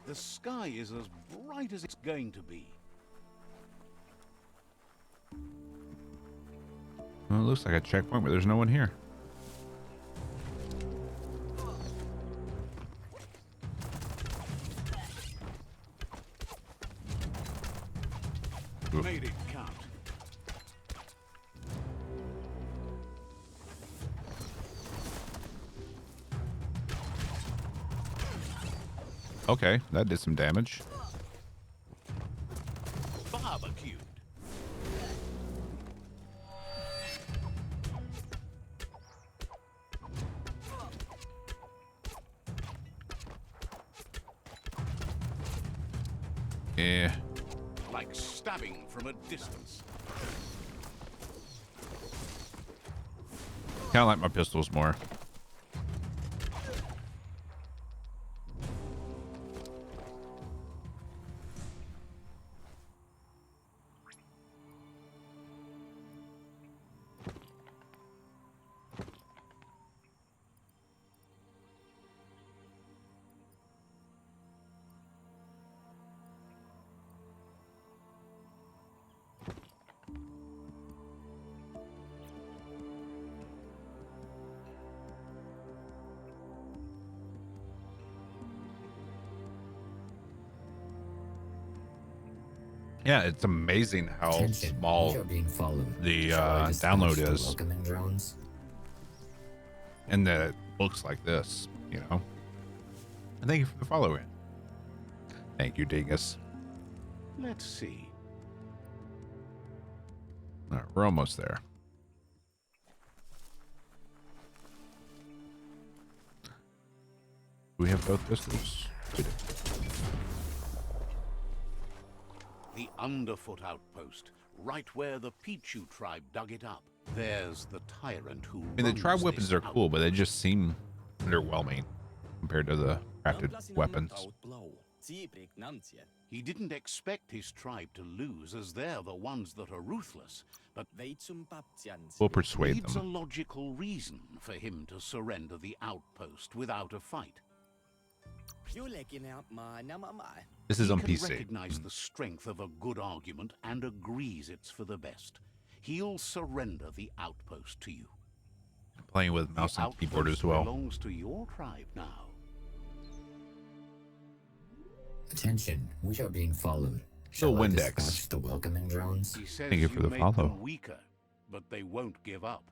The sky is as bright as it's going to be. Well, it looks like a checkpoint, but there's no one here. Oof. Made it count. Okay, that did some damage. Barbecued. Yeah. Like stabbing from a distance. Kind of like my pistols more. Yeah, it's amazing how Attention, small we are being followed. the Shall I dispatch download the is, welcoming drones? and that it looks like this, you know. And thank you for the follow in. Thank you, Dingus. Let's see. All right, we're almost there. Do we have both pistols? We do. The Underfoot outpost, right where the Pichu tribe dug it up. There's the tyrant who I mean, the runs tribe this weapons are cool, but they outpost. just seem underwhelming compared to the crafted weapons. He didn't expect his tribe to lose, as they're the ones that are ruthless, but We'll persuade needs a them. logical reason for him to surrender the outpost without a fight. This is on He can PC. recognize the strength of a good argument and agrees it's for the best. He'll surrender the outpost to you. Playing with mouse The and keyboard outpost as well. belongs to your tribe now. Attention, we are being followed. So Shall I Windex. dispatch the welcoming drones? He says Thank you for the made follow. them weaker, but they won't give up.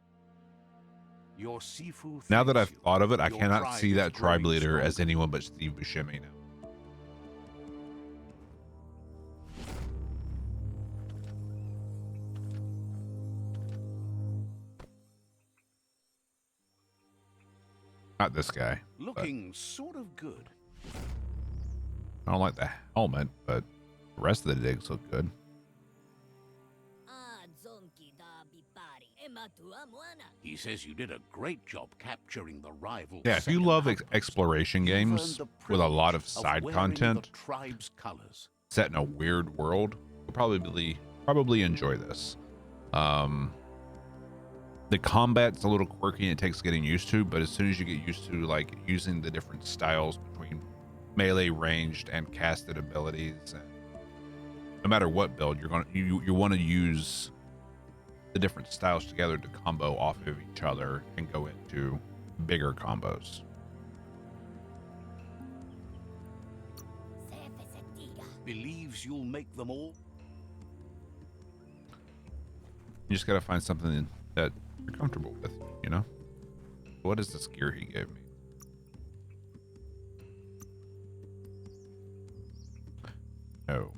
Your Sifu Now that thanks I've you. thought of it, I Your cannot tribe see is that tribe growing leader as stronger. anyone but Steve Buscemi now. Not this guy. but Looking sort of good. I don't like the helmet, but the rest of the digs look good. He says you did a great job capturing the rival. Yeah, if you second love outpost. exploration You've games earned the with a lot of privilege side wearing content the tribe's colors. set in a weird world, you'll probably enjoy this. The combat's a little quirky and it takes getting used to, but as soon as you get used to like using the different styles between melee, ranged, and casted abilities, and no matter what build you want to use the different styles together to combo off of each other and go into bigger combos. Believes you'll make them all. You just gotta find something that you're comfortable with, you know? What is this gear he gave me? No.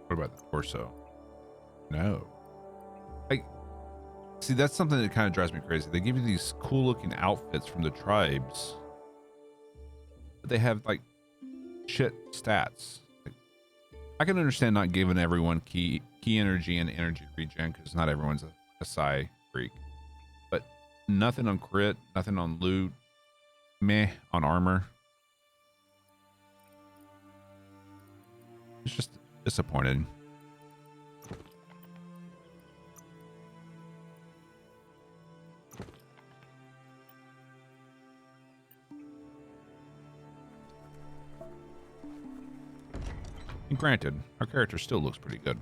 What about the torso? No. Like, see, that's something that kind of drives me crazy. They give you these cool looking outfits from the tribes, but they have like shit stats. Like, I can understand not giving everyone key energy and energy regen because not everyone's a psi freak, but nothing on crit, nothing on loot, meh on armor. It's just disappointing. And granted, our character still looks pretty good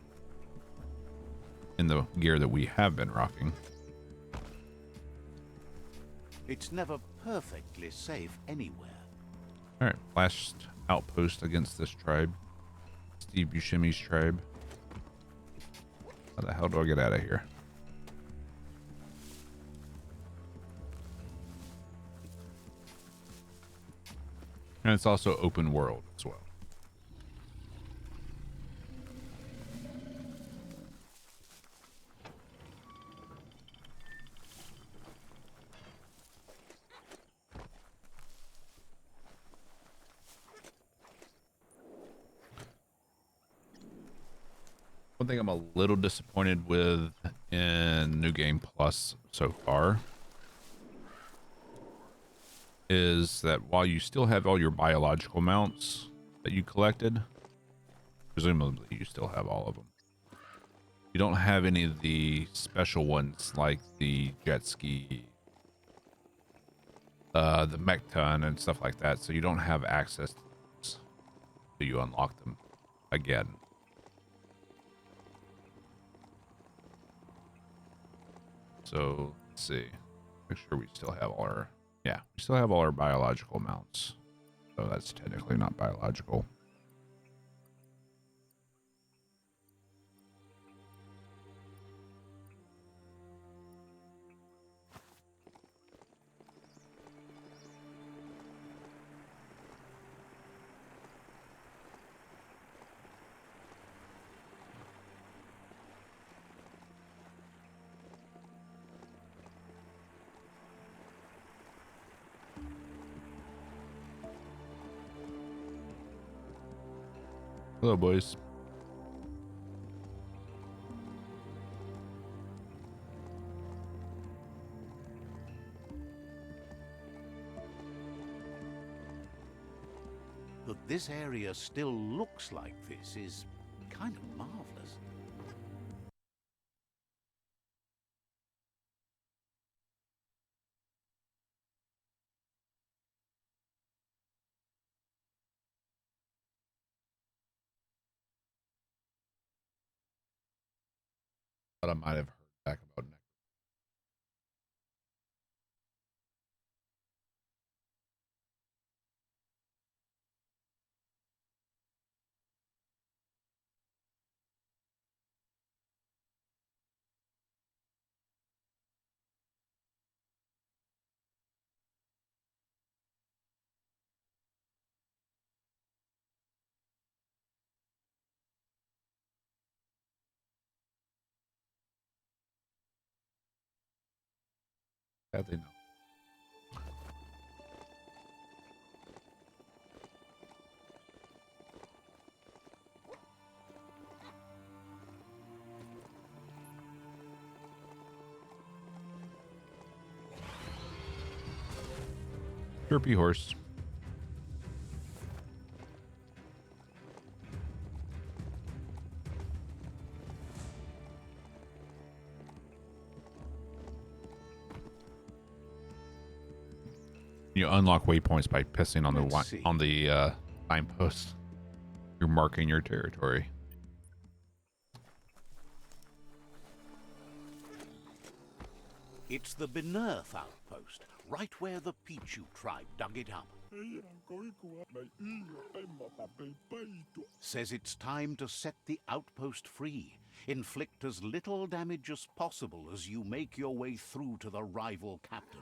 in the gear that we have been rocking. It's never perfectly safe anywhere. All right, last outpost against this tribe, Steve Buscemi's tribe. How the hell do I get out of here? And it's also open world as well. One thing I'm a little disappointed with in New Game Plus so far is that while you still have all your biological mounts that you collected, presumably you still have all of them, you don't have any of the special ones like the jet ski, the mech ton and stuff like that, so you don't have access to those till you unlock them again. So let's see. Make sure we still have all our, yeah, we still have all our biological mounts. So that's technically not biological. Hello, boys. That this area still looks like this is kind of marvelous. But I might have heard back about next. Sadly, no. Chirpy horse. You unlock waypoints by pissing on Let's see. the signpost. You're marking your territory. It's the Benearth outpost, right where the Pichu tribe dug it up. Says it's time to set the outpost free. Inflict as little damage as possible as you make your way through to the rival captain.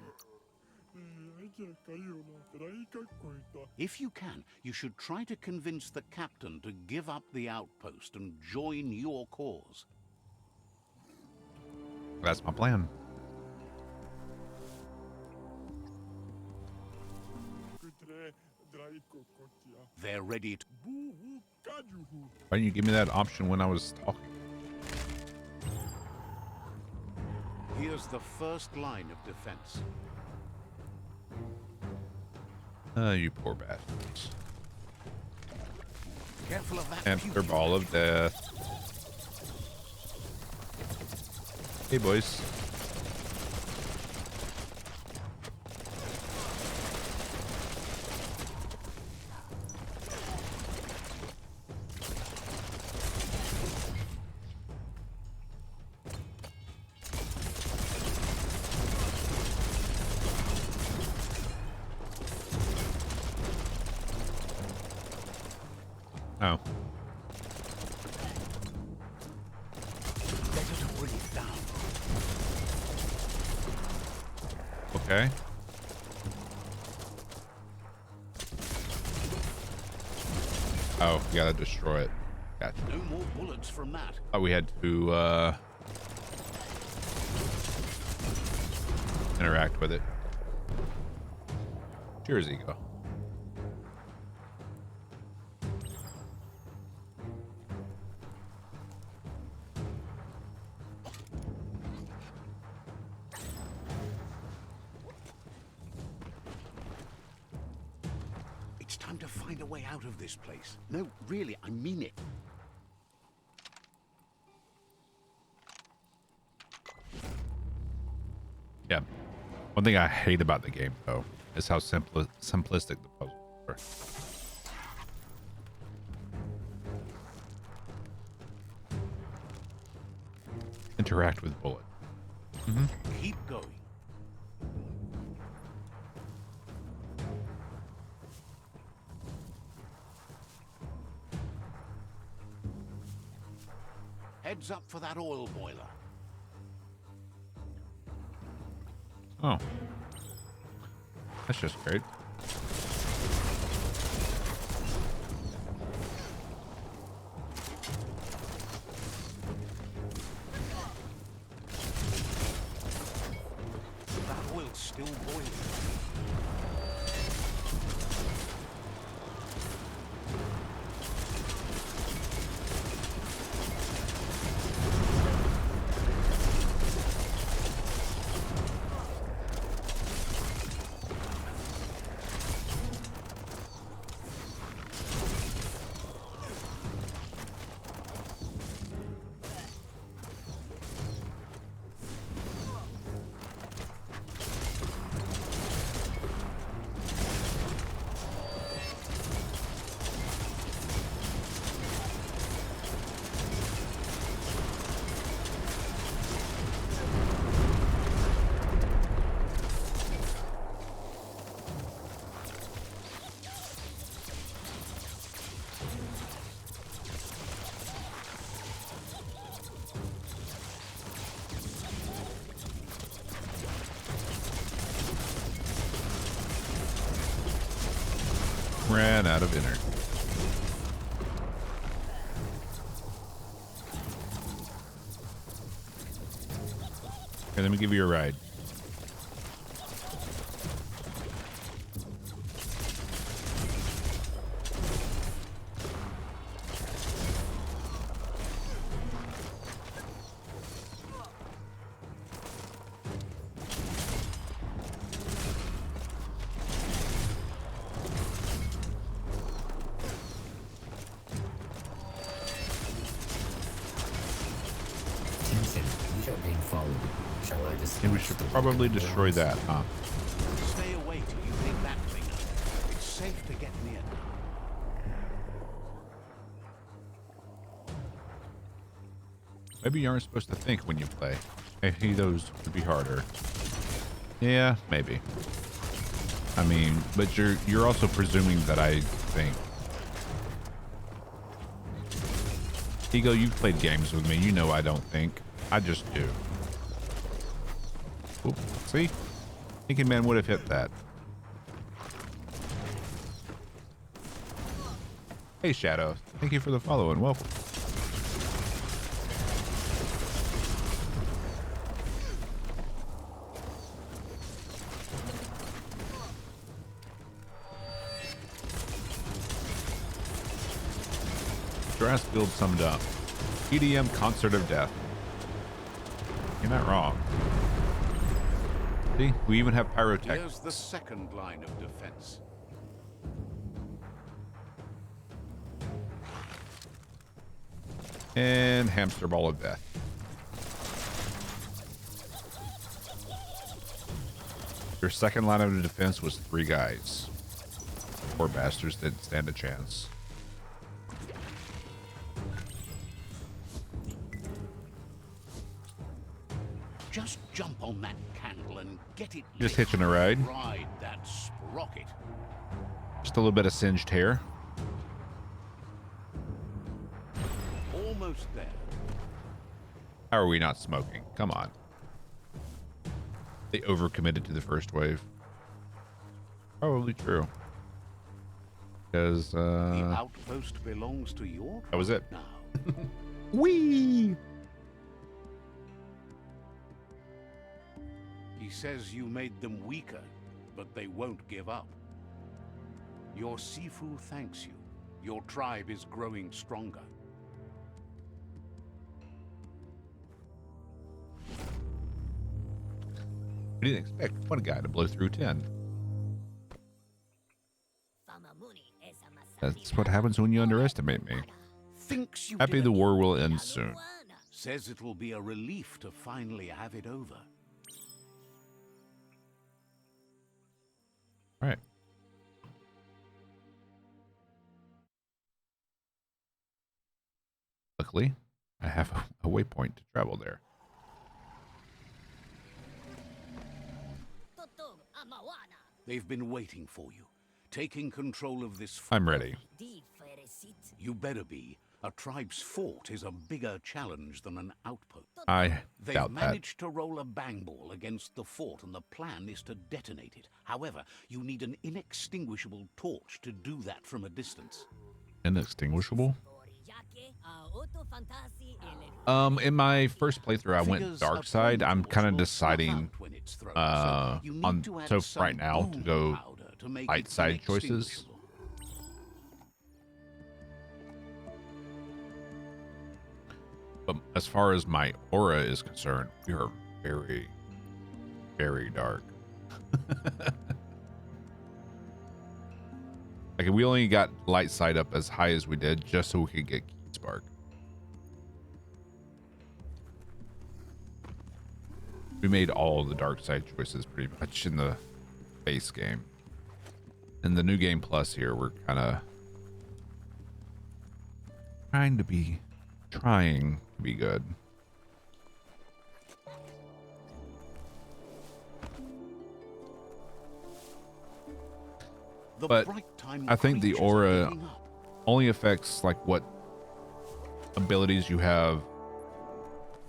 If you can, you should try to convince the captain to give up the outpost and join your cause. That's my plan. They're ready to... Why didn't you give me that option when I was talking? Here's the first line of defense. You poor bastards. Careful of that. Enter Pichu. ball of death. Hey, boys. Oh. Better to bring it down. Okay. Oh, you gotta destroy it. Gotcha. No more bullets from that. Oh, we had to interact with it. Cheers, ego. It's time to find a way out of this place. No, really, I mean it. Yeah. One thing I hate about the game, though, is how simplistic the puzzles are. Interact with bullet. Keep going. Heads up for that oil boiler. Oh. That's just great. That oil's still boiling. Ran out of energy. Okay, let me give you a ride. Attention, we are being followed. Shall I discuss? And we should probably destroy that, huh? Stay away till you hit that thing. It's safe to get near now. Maybe you aren't supposed to think when you play. Maybe those would be harder. Yeah, maybe. I mean, but you're also presuming that I think. Ego, you've played games with me. You know I don't think. I just do. Oop, see? Thinking Man would have hit that. Hey, Shadow. Thank you for the follow and welcome. Drast Build summed up. EDM Concert of Death. You're not wrong. See, we even have pyrotech. Here's the second line of defense. And Hamster Ball of Death. Your second line of defense was 3 guys. Poor bastards didn't stand a chance. Just jump on that candle and get it Just lit. hitching a ride. Ride that sprocket. Just a little bit of singed hair. Almost there. How are we not smoking? Come on. They overcommitted to the first wave. Probably true. Because, The outpost belongs to your that was it. now. Whee! He says you made them weaker, but they won't give up. Your Sifu thanks you. Your tribe is growing stronger. We didn't expect one guy to blow through 10. That's what happens when you underestimate me. Thinks you Happy did the it. war will end soon. Says it will be a relief to finally have it over. All right. Luckily, I have a waypoint to travel there. They've been waiting for you, taking control of this. I'm ready. You better be. A tribe's fort is a bigger challenge than an outpost. I They've doubt that. managed to roll a bang ball against the fort, and the plan is to detonate it. However, you need an inextinguishable torch to do that from a distance. Inextinguishable? In my first playthrough, I went Figures dark a side. flame I'm torch kind of will snuff deciding out when it's thrown, so you need to add so some right now to boom go powder to make light it side choices. inextinguishable. But as far as my aura is concerned, we are very, very dark. Like we only got light side up as high as we did just so we could get key spark. We made all the dark side choices pretty much in the base game. In the new game plus here, we're kind of trying to be good. The But bright time I think the creatures are aura getting up. only affects like what abilities you have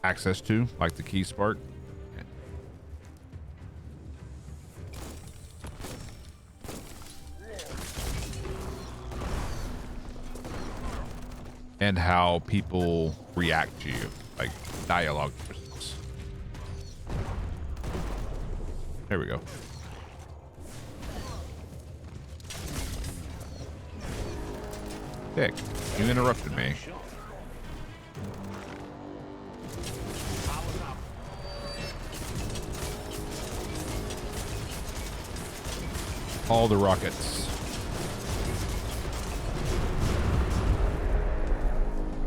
access to, like the key spark. And how people react to you, like dialogue choices. There we go. Dick, you interrupted me. All the rockets.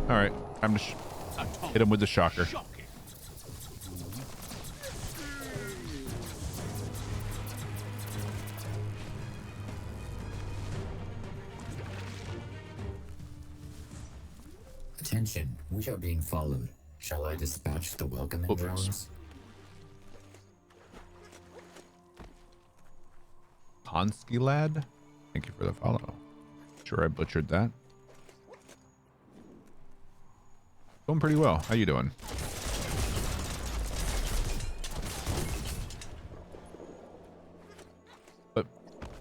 All right, time to hit him with the shocker. Shocking. Attention, we are being followed. Shall I dispatch the welcoming Oops. drones? Ponsky lad, thank you for the follow. Sure, I butchered that. Going pretty well. How you doing? But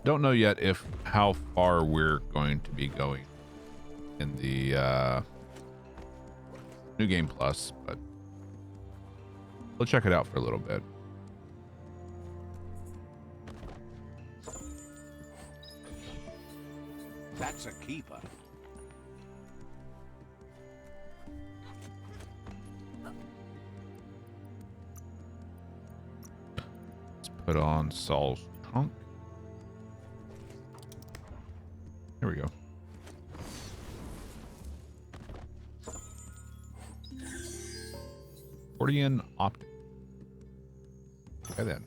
don't know yet if how far we're going to be going in the new game plus, but we'll check it out for a little bit. That's a keeper. Let's put on Saul's trunk. Here we go. Accordion optic. Okay then.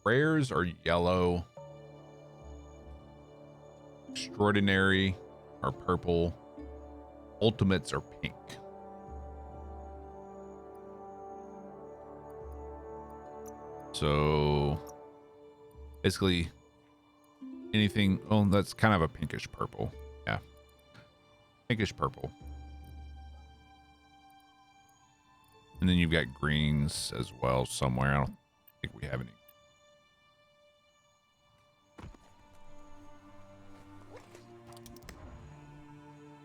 Rares are yellow. Extraordinary are purple. Ultimates are pink. So basically anything, oh, that's kind of a pinkish purple. Yeah. Pinkish purple. And then you've got greens as well somewhere. I don't think we have any.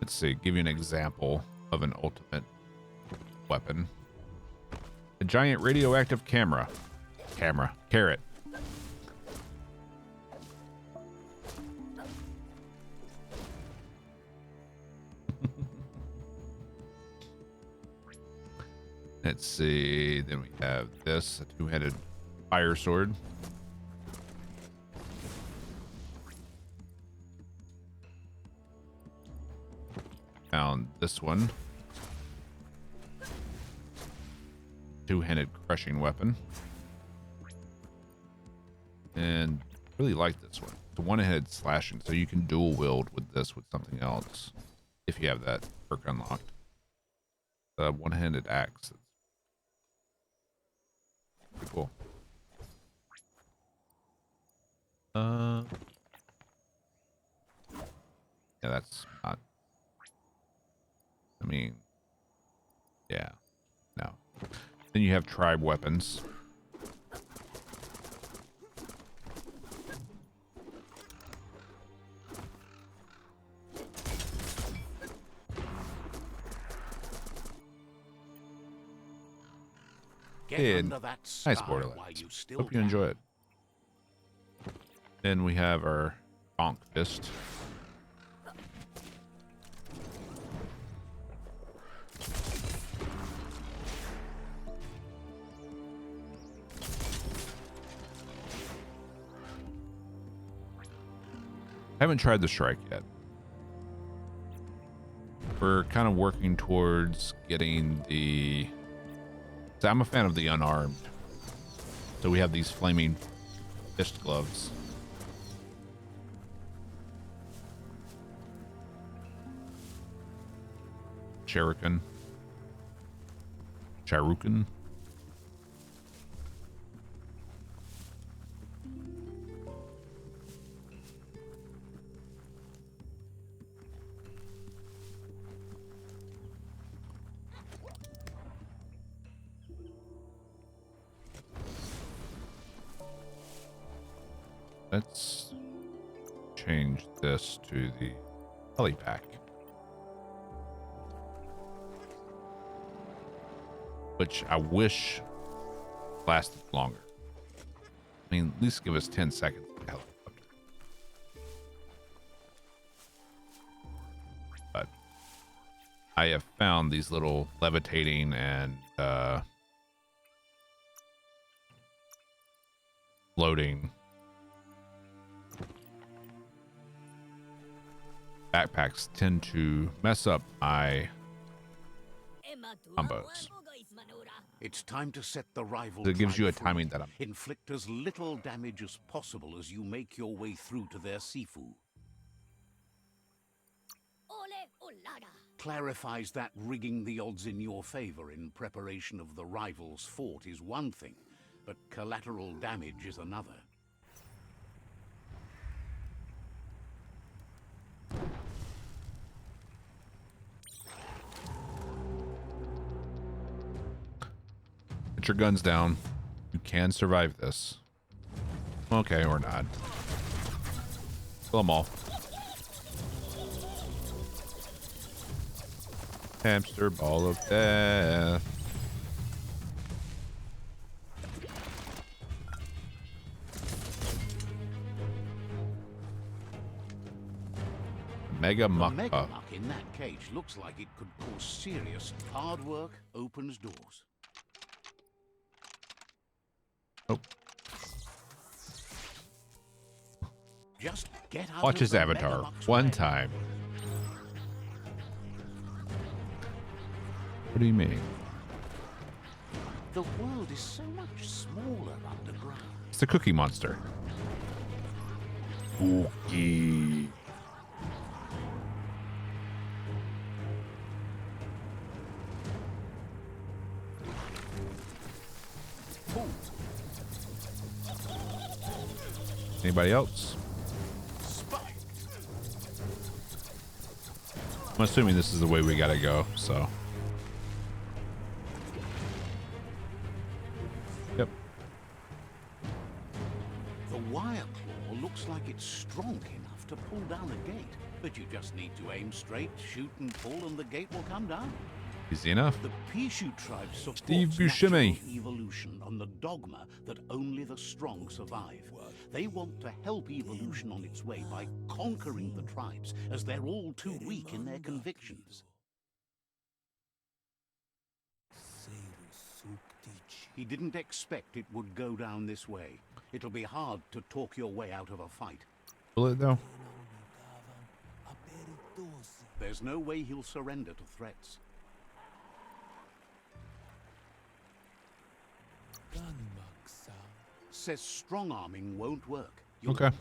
Let's see, give you an example of an ultimate weapon. A giant radioactive camera. Carrot. Let's see, then we have this, a two-headed fire sword. Found this one. Two-handed crushing weapon. And really like this one. It's a one-handed slashing, so you can dual wield with this with something else if you have that perk unlocked. The one-handed axe. Pretty cool. Yeah, that's not. I mean, yeah, no. Then you have tribe weapons. Get Kid. under that Nice star while Borderlands. you still Hope you can. enjoy it. Then we have our bonk fist. I haven't tried the strike yet. We're kind of working towards getting the... So I'm a fan of the unarmed. So we have these flaming fist gloves. Shuriken. Sharuken. Let's change this to the heli pack, which I wish lasted longer. I mean, at least give us 10 seconds to the helicopter. But I have found these little levitating and floating backpacks tend to mess up my combos. It's time to set the rival. It gives you a tribe timing free. that I'm... Inflict as little damage as possible as you make your way through to their Sifu. Clarifies that rigging the odds in your favor in preparation of the rival's fort is one thing, but collateral damage is another. Put your guns down. You can survive this. Okay, or not. Kill them all. Hamster ball of death. Mega The muck mega up. muck in that cage looks like it could cause serious. Hard work opens doors. Oh. Just get out Watch of his the avatar Megamuck's one way. time. What do you mean? The world is so much smaller underground. It's the Cookie Monster. Cookie. Anybody else? Spike. I'm assuming this is the way we gotta go, so. Yep. The wire claw looks like it's strong enough to pull down a gate, but you just need to aim straight, shoot and pull, and the gate will come down. Easy enough. The Pishu tribe supports Steve natural Buscemi. evolution on the dogma that only the strong survive. They want to help evolution on its way by conquering the tribes, as they're all too weak in their convictions. He didn't expect it would go down this way. It'll be hard to talk your way out of a fight. Will it though? There's no way he'll surrender to threats. Says strong-arming won't work. You'll Okay.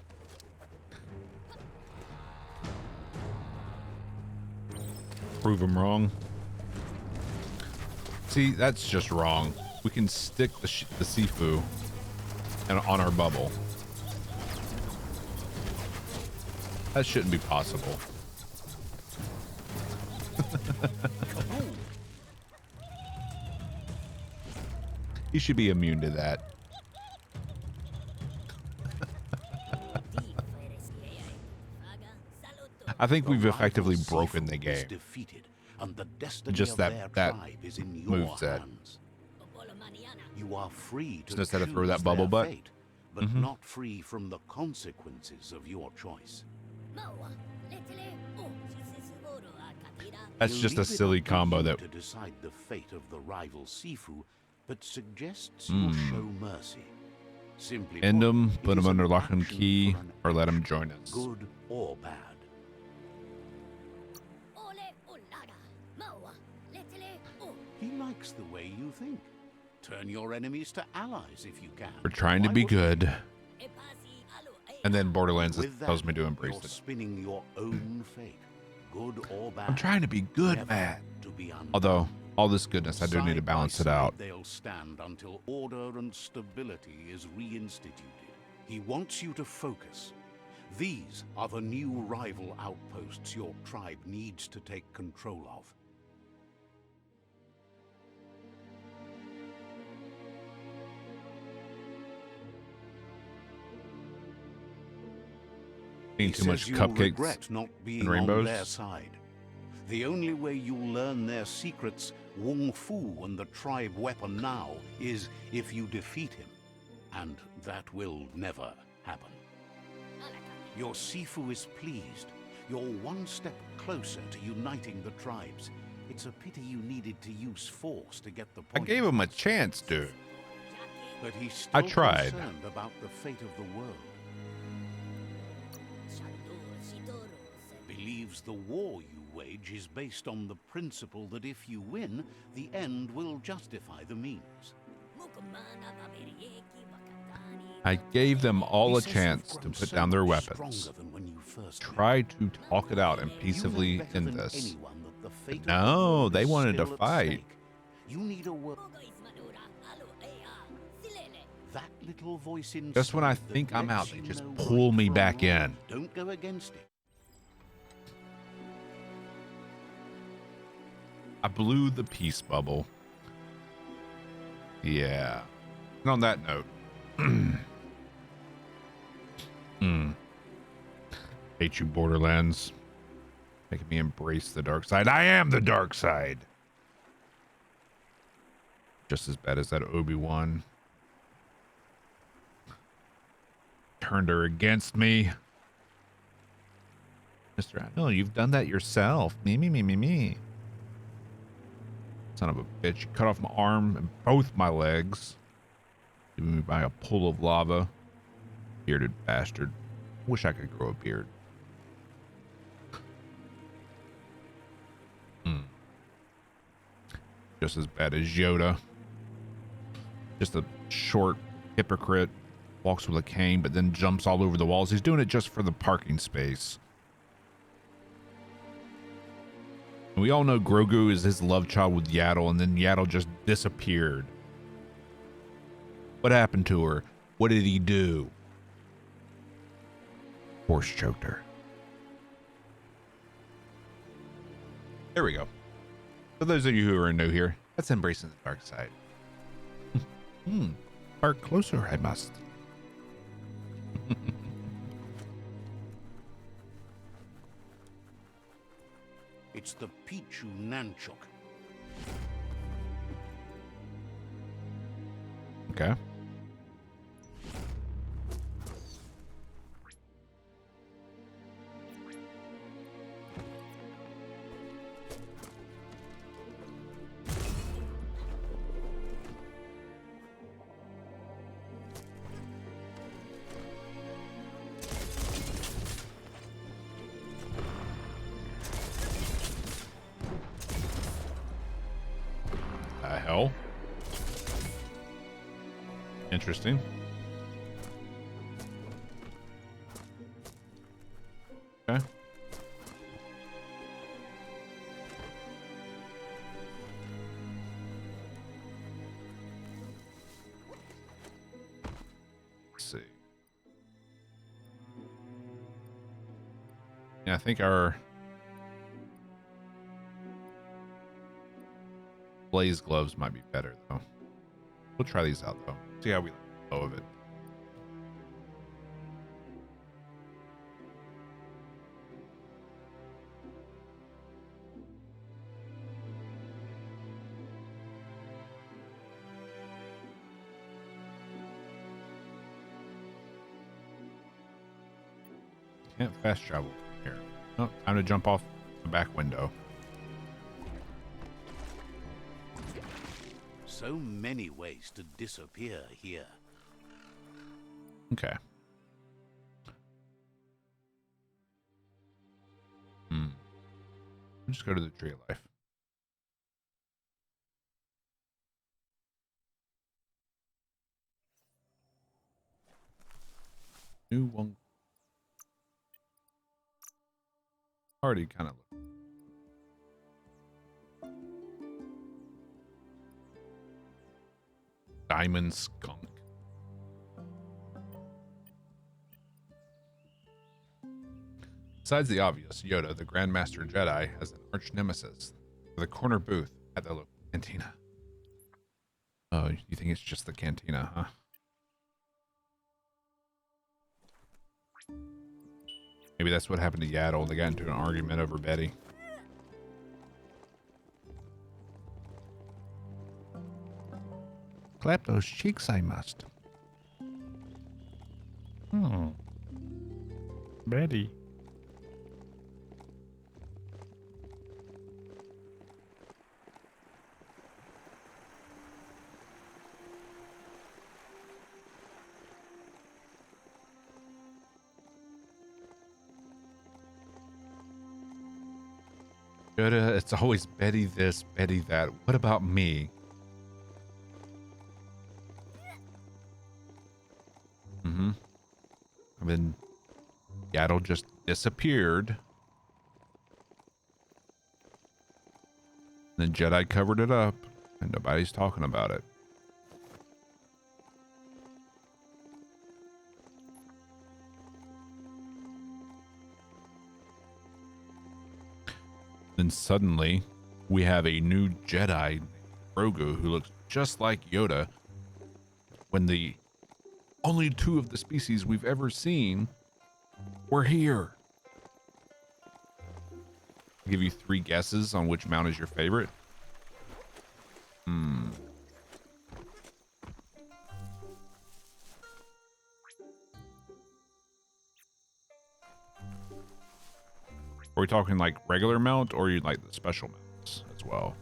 Prove him wrong. See, that's just wrong. We can stick the Sifu and on our bubble. That shouldn't be possible. He should be immune to that. I think we've effectively broken the game. Defeated, and the destiny Just of that their tribe is in your moveset. hands. You are free to Just had to throw choose that bubble their butt. fate, but not free from the consequences of your choice. That's He'll just a leave it silly up to combo you that to decide the fate of the rival Sifu, but suggests you show mercy. Simply end put, him, it put him is under an lock and action key, for an or let him action, join us. good or bad. He likes the way you think. Turn your enemies to allies if you can. We're trying to Why be wouldn't you? good. And then Borderlands With that, tells me to embrace you're it. spinning your own fate, good or bad. I'm trying to be good, Never man. to be undone. Although, all this goodness, I do need to Side by balance it side, out. They'll stand until order and stability is reinstituted. He wants you to focus. These are the new rival outposts your tribe needs to take control of. Eating too much You'll cupcakes regret not being and on rainbows. their side. The only way you'll learn their secrets, Wung Fu and the tribe weapon now, is if you defeat him. And that will never happen. Your Sifu is pleased. You're one step closer to uniting the tribes. It's a pity you needed to use force to get the I point. gave him a chance, dude. But he's still I tried. concerned about the fate of the world. Believes the war you wage is based on the principle that if you win, the end will justify the means. I gave them all He a says chance you've to grown put so down their much weapons. stronger than when you first met. Try to talk it out and You know peaceably better end than this. anyone that the fate of No, the world they is wanted to still at fight. stake. You need a word. That little voice inside Just when I that think I'm lets out, they you just know pull right me from back wrong. in. Don't go against it. I blew the peace bubble. Yeah. And on that note, hate you, Borderlands. Making me embrace the dark side. I am the dark side. Just as bad as that Obi-Wan. Turned her against me. Mr. No, you've done that yourself. Me. Son of a bitch. You cut off my arm and both my legs. Leaving me by a pool of lava. Bearded bastard. Wish I could grow a beard. Just as bad as Yoda. Just a short hypocrite. Walks with a cane, but then jumps all over the walls. He's doing it just for the parking space. And we all know Grogu is his love child with Yaddle, and then Yaddle just disappeared. What happened to her? What did he do? Force choked her. There we go. For those of you who are new here, that's embracing the dark side. Park closer, I must. It's the Pichu Nanchuk. Okay. Hell. Interesting. Okay. Let's see. Yeah, I think our blaze gloves might be better though. We'll try these out though. See how we like the flow of it. Can't fast travel from here. Oh, time to jump off the back window. So many ways to disappear here. Okay. Just go to the tree of life. New one. Already kind of look. Diamond skunk. Besides the obvious, Yoda, the Grandmaster Jedi, has an arch nemesis for the corner booth at the local cantina. Oh, you think it's just the cantina, huh? Maybe that's what happened to Yaddle. They got into an argument over Betty. Clap those cheeks, I must. Betty. Yoda, it's always Betty this, Betty that. What about me? And then Yaddle just disappeared. And then Jedi covered it up, and nobody's talking about it. Then suddenly, we have a new Jedi, Grogu, who looks just like Yoda, when the only two of the species we've ever seen were here. I'll give you 3 guesses on which mount is your favorite. Are we talking like regular mount, or you like the special mounts as well?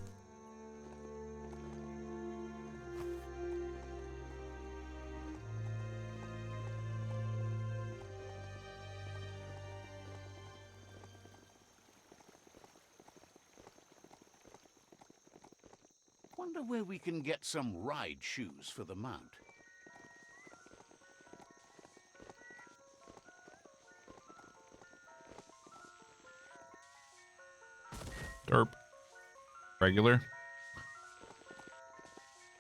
Wonder where we can get some ride shoes for the mount. Derp. Regular.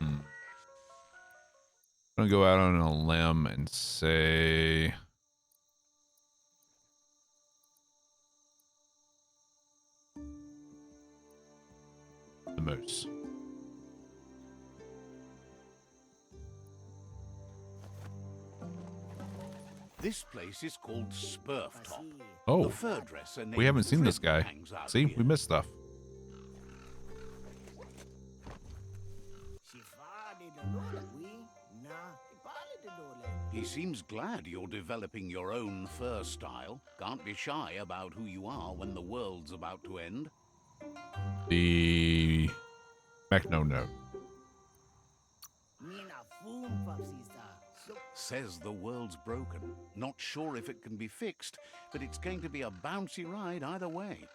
I'm gonna go out on a limb and say the moose. This place is called Spurf Top. Oh, The fur dresser named we haven't seen this guy. Fred hangs out See, here. we missed stuff. He seems glad you're developing your own fur style. Can't be shy about who you are when the world's about to end. The Mechno note. Says the world's broken. Not sure if it can be fixed, but it's going to be a bouncy ride either way.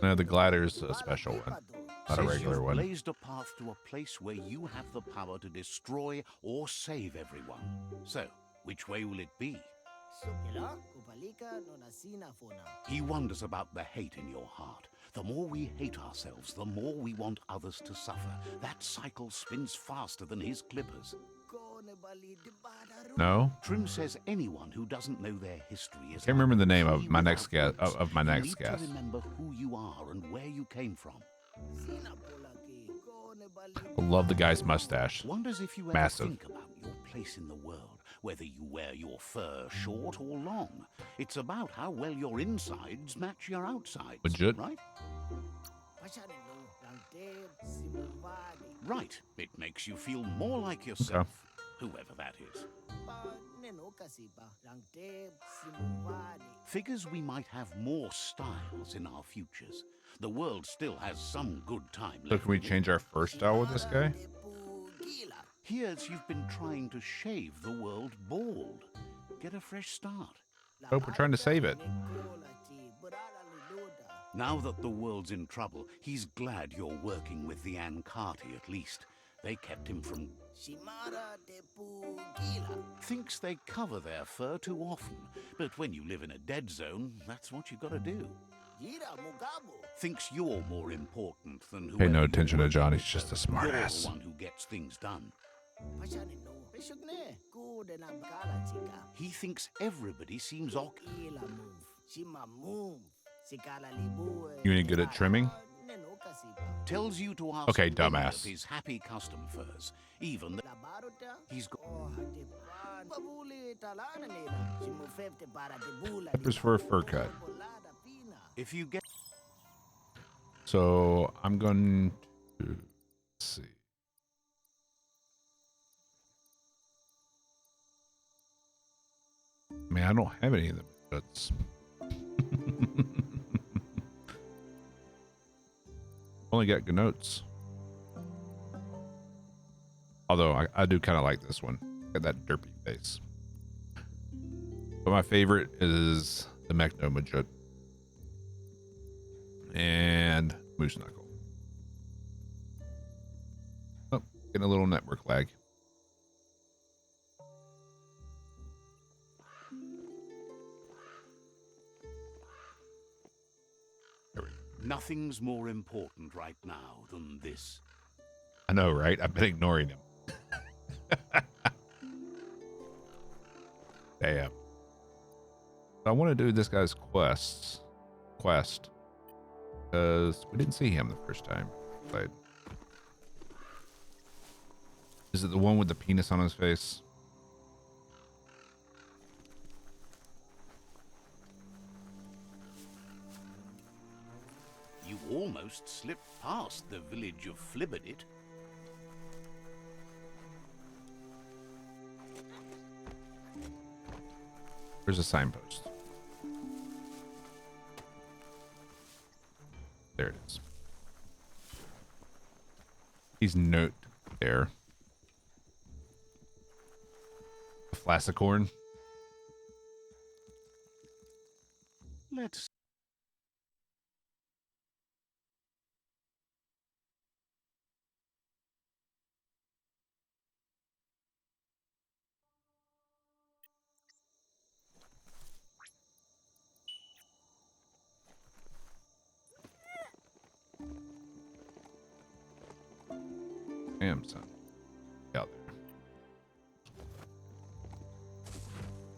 No, the glider's a special one, not a Says regular you've one. blazed a path to a place where you have the power to destroy or save everyone. So, which way will it be? He wonders about the hate in your heart. The more we hate ourselves, the more we want others to suffer. That cycle spins faster than his clippers. No? Trim says anyone who doesn't know their history is Can't remember the name of free my next without guest. roots. Of my You next need guest. to remember who you are and where you came from. I love the guy's mustache. Wonders if you ever Massive. think about your place in the world, whether you wear your fur short or long. It's about how well your insides match your outsides. Legit. Right? Right. It makes you feel more like yourself, whoever that is. Figures we might have more styles in our futures. The world still has some good time So left. can we change our first style with this guy? Here's you've been trying to shave the world bald. Get a fresh start. Hope we're trying to save it. Now that the world's in trouble, he's glad you're working with the Ankati at least. They kept him from... Thinks they cover their fur too often, but when you live in a dead zone, that's what you gotta do. Thinks you're more important than whoever Pay no you're attention to working John, with, he's just a though. smart You're ass. the one who gets things done. He thinks everybody seems You any good at trimming? tells you to ask Okay, any dumbass. of his happy custom furs, even the... He's got... Peppers for a fur cut. If you get... So I'm going to let's see. Man, I don't have any of them. That's only got good notes. Although I do kind of like this one. Got that derpy face. But my favorite is the Mechno Majut and Moose Knuckle. Oh, getting a little network lag. Nothing's more important right now than this. I know, right? I've been ignoring him. Damn. I want to do this guy's quest because we didn't see him the first time we played. Is it the one with the penis on his face? You almost slipped past the village of Flibberdit. There's a signpost. There it is. He's note there. A flassicorn. Let's... Damn, son. Out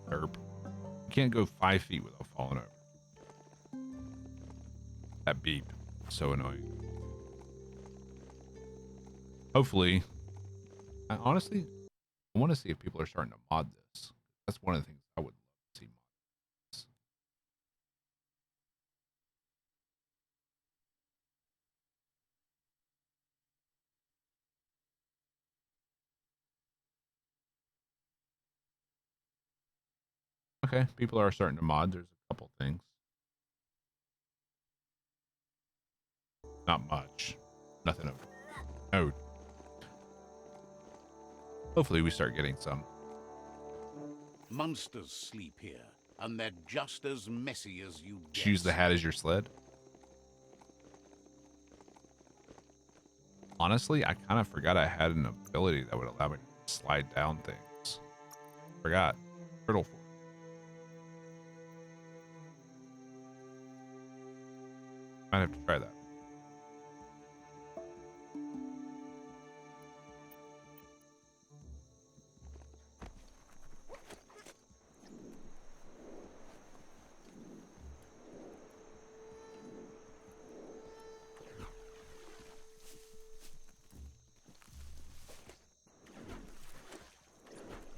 there. Herb. You can't go 5 feet without falling over. That beep. So annoying. Hopefully. I honestly want to see if people are starting to mod this. That's one of the things I would love to see mod this. Okay, people are starting to mod. There's a couple things. Not much. Nothing of note. Hopefully we start getting some. Monsters sleep here, and they're just as messy as you Just use the hat as your sled. Honestly, I kind of forgot I had an ability that would allow me to slide down things. Forgot. Turtle form. Might have to try that.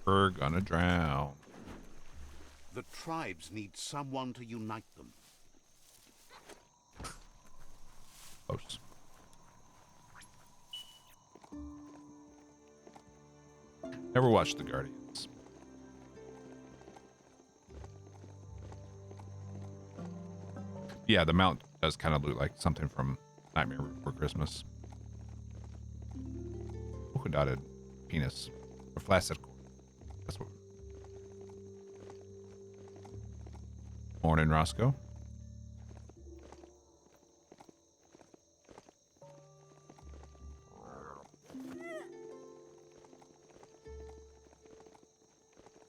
We're gonna drown. The tribes need someone to unite them. Close. Never watched The Guardians. Yeah, the mount does kind of look like something from Nightmare Before Christmas. Polka dotted penis. Or flaccid. That's what. Morning, Roscoe.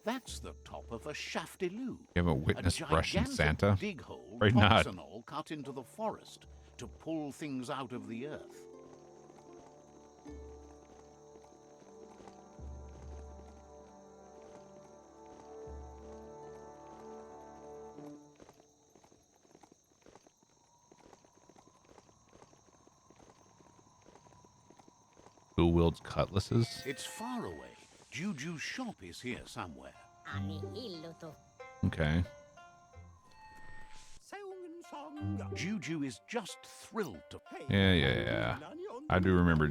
That's the top of a shaftiloo. You haven't witnessed a Russian gigantic Santa? dig hole, Right not. pots and all, cut into the forest to pull things out of the earth. Who wields cutlasses? It's far away. Juju's shop is here somewhere. Okay. Juju is just thrilled to... Yeah. I do remember.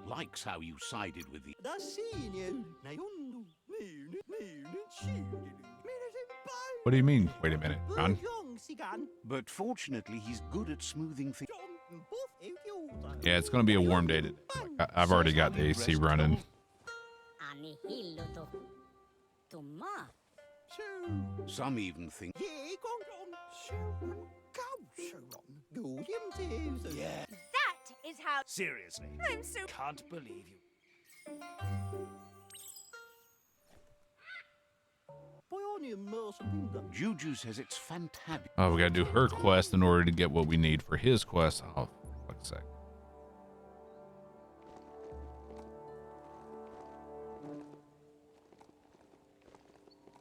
Likes how you sided with the... What do you mean? Wait a minute, John. But fortunately, he's good at smoothing things. Yeah, it's gonna be a warm day today. I've already got the AC running. Some even think... That is how. Seriously, I'm so. can't believe you. Juju says it's fantastic. Oh, we gotta do her quest in order to get what we need for his quest. Oh, fuck's sake.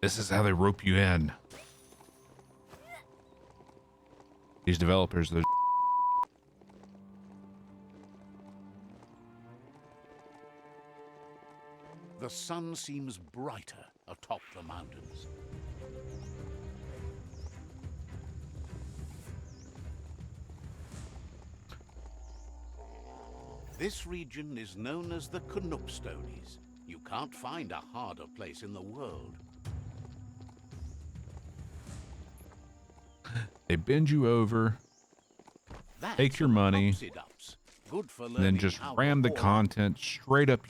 This is how they rope you in. These developers, they're... The sun seems brighter atop the mountains. This region is known as the Canup-Stonies. You can't find a harder place in the world. They bend you over, That's take your money, Upsi-Dups. Good for and then learning just how ram to the haul. content straight up.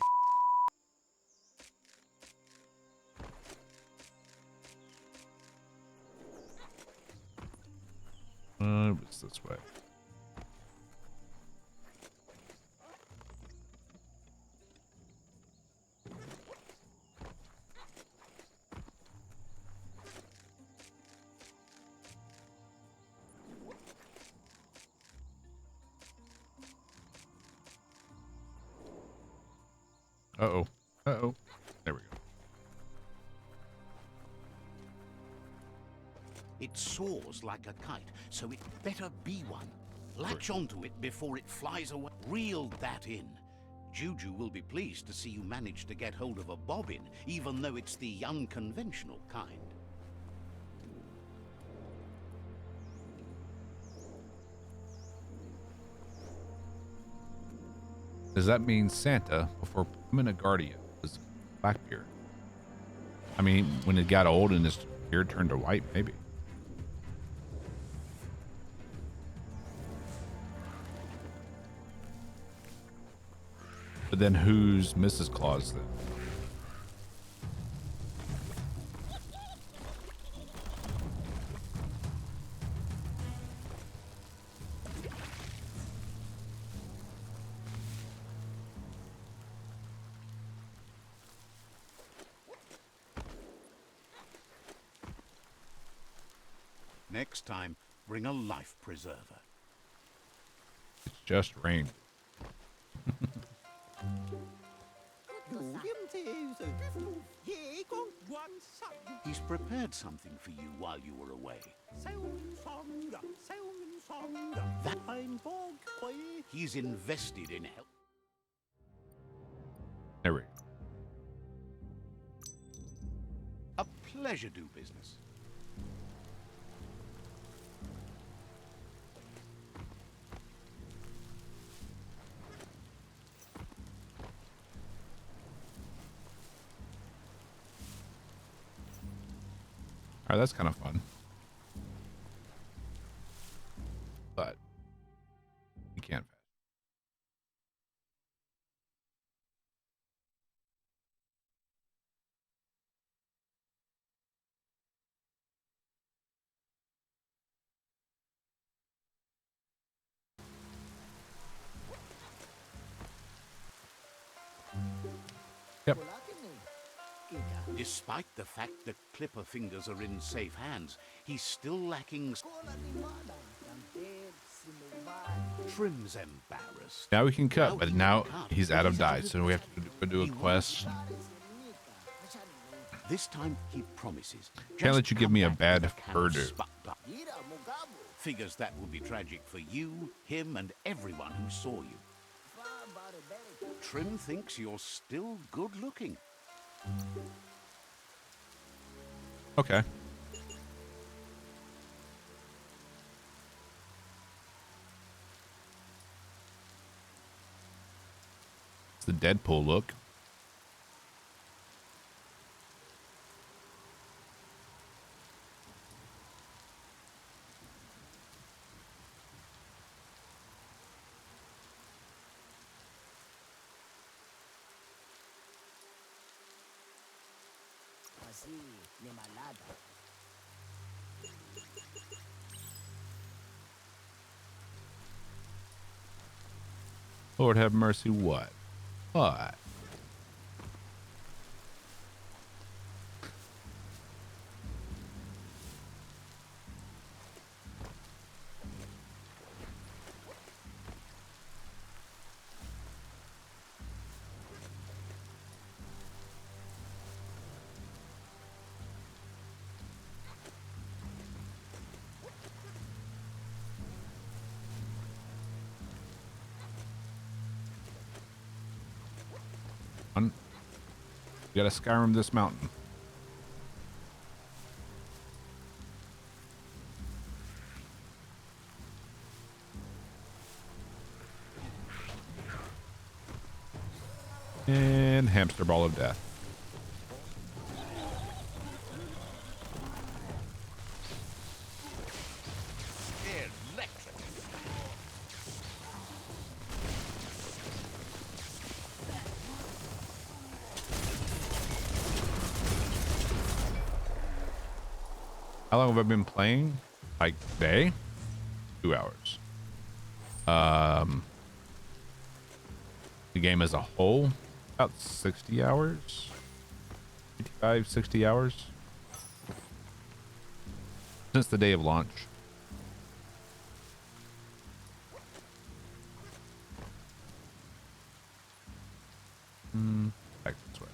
It's this way. Uh-oh. Uh-oh. There we go. It soars like a kite, so it better be one. Latch onto it before it flies away. Reel that in. Juju will be pleased to see you manage to get hold of a bobbin, even though it's the unconventional kind. Does that mean Santa, before becoming a guardian, was Blackbeard? I mean, when it got old and his beard turned to white, maybe. But then who's Mrs. Claus then? Next time, bring a life preserver. It's just rain. He's prepared something for you while you were away. That He's invested in help. There we go. A pleasure do business. All right, that's kind of fun. But you can't. Yep. Despite the fact that Clipper Fingers are in safe hands, he's still lacking. Trim's embarrassed. Now we can cut, Now but he now can cut, he's but out of he's dice, so we have to do a He quest. This time he promises. Can't let you give me a bad bird. herder. Figures that would be tragic for you, him, and everyone who saw you. Trim thinks you're still good looking. Okay. It's the Deadpool look. Lord have mercy, what? What? We gotta Skyrim this mountain. And hamster ball of death. How long have I been playing? Like today? 2 hours. The game as a whole, about 60 hours. 55, 60 hours. Since the day of launch. Back this way.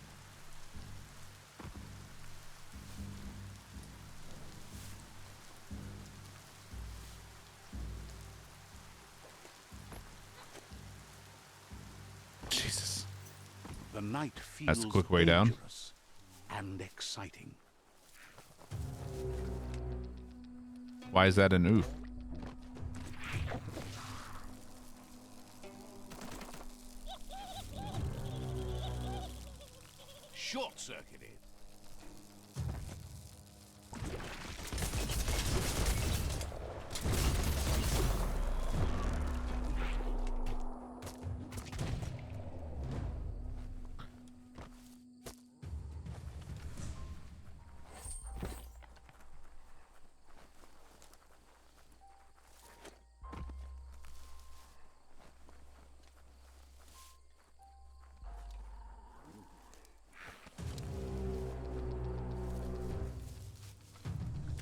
Jesus. The night feels That's a quick way down. dangerous and exciting. Why is that an oof? Short-circuited.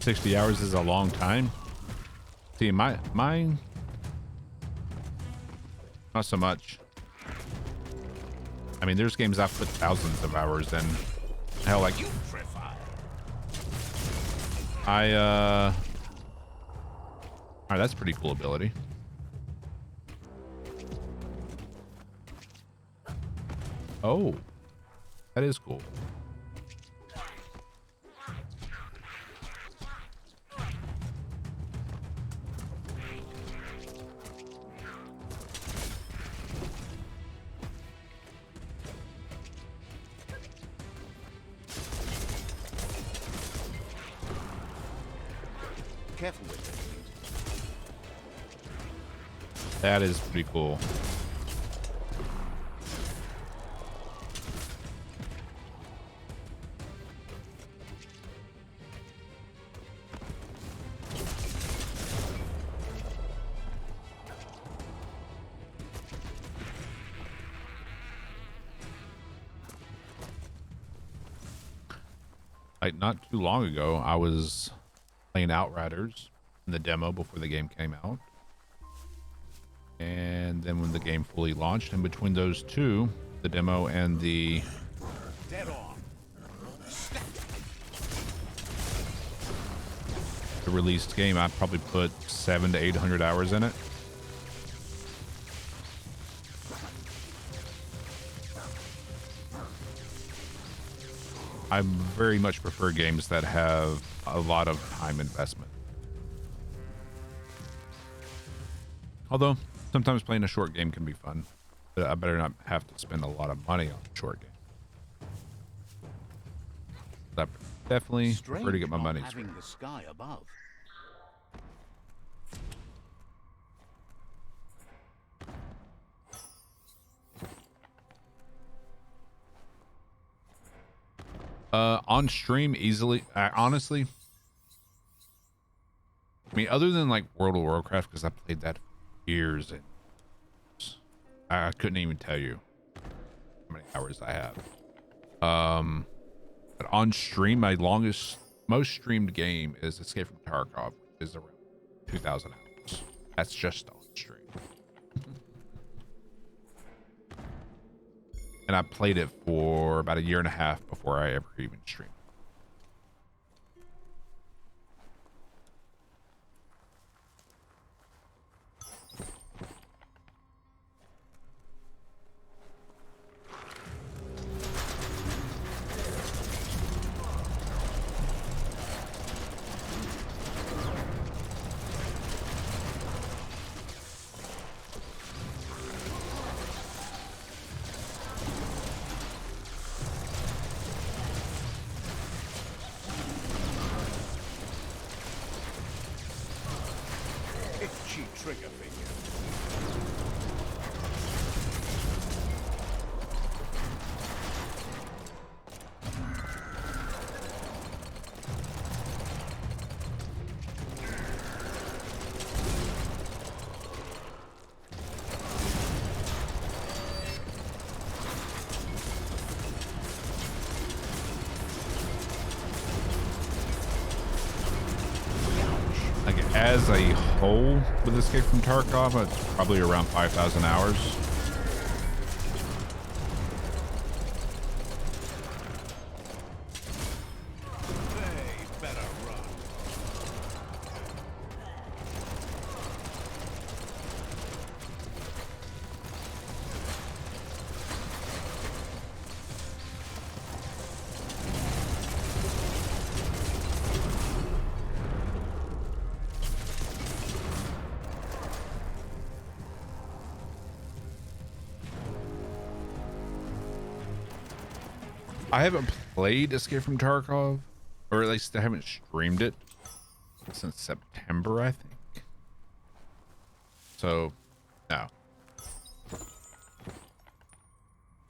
$60 hours is a long time. See, mine, not so much. I mean, there's games I've put thousands of hours in. Hell, like Alright, that's a pretty cool ability. Oh, that is cool. Careful with it. That is pretty cool. Like not too long ago, I was playing Outriders in the demo before the game came out. And then when the game fully launched, in between those two, the demo and the released game, I probably put 700 to 800 hours in it. I very much prefer games that have a lot of time investment. Although sometimes playing a short game can be fun, but I better not have to spend a lot of money on a short game. I definitely prefer to get my money's worth. Having the sky above. On stream easily. Honestly, I mean, other than like World of Warcraft, because I played that for years and I couldn't even tell you how many hours I have. But on stream, my most streamed game is Escape from Tarkov, which is around 2,000 hours. That's just on stream. And I played it for about a year and a half before I ever even streamed. Itchy trigger finger. Like as a whole with Escape from Tarkov, it's probably around 5,000 hours. They better run. I haven't played Escape from Tarkov, or at least I haven't streamed it since September, I think. So, no.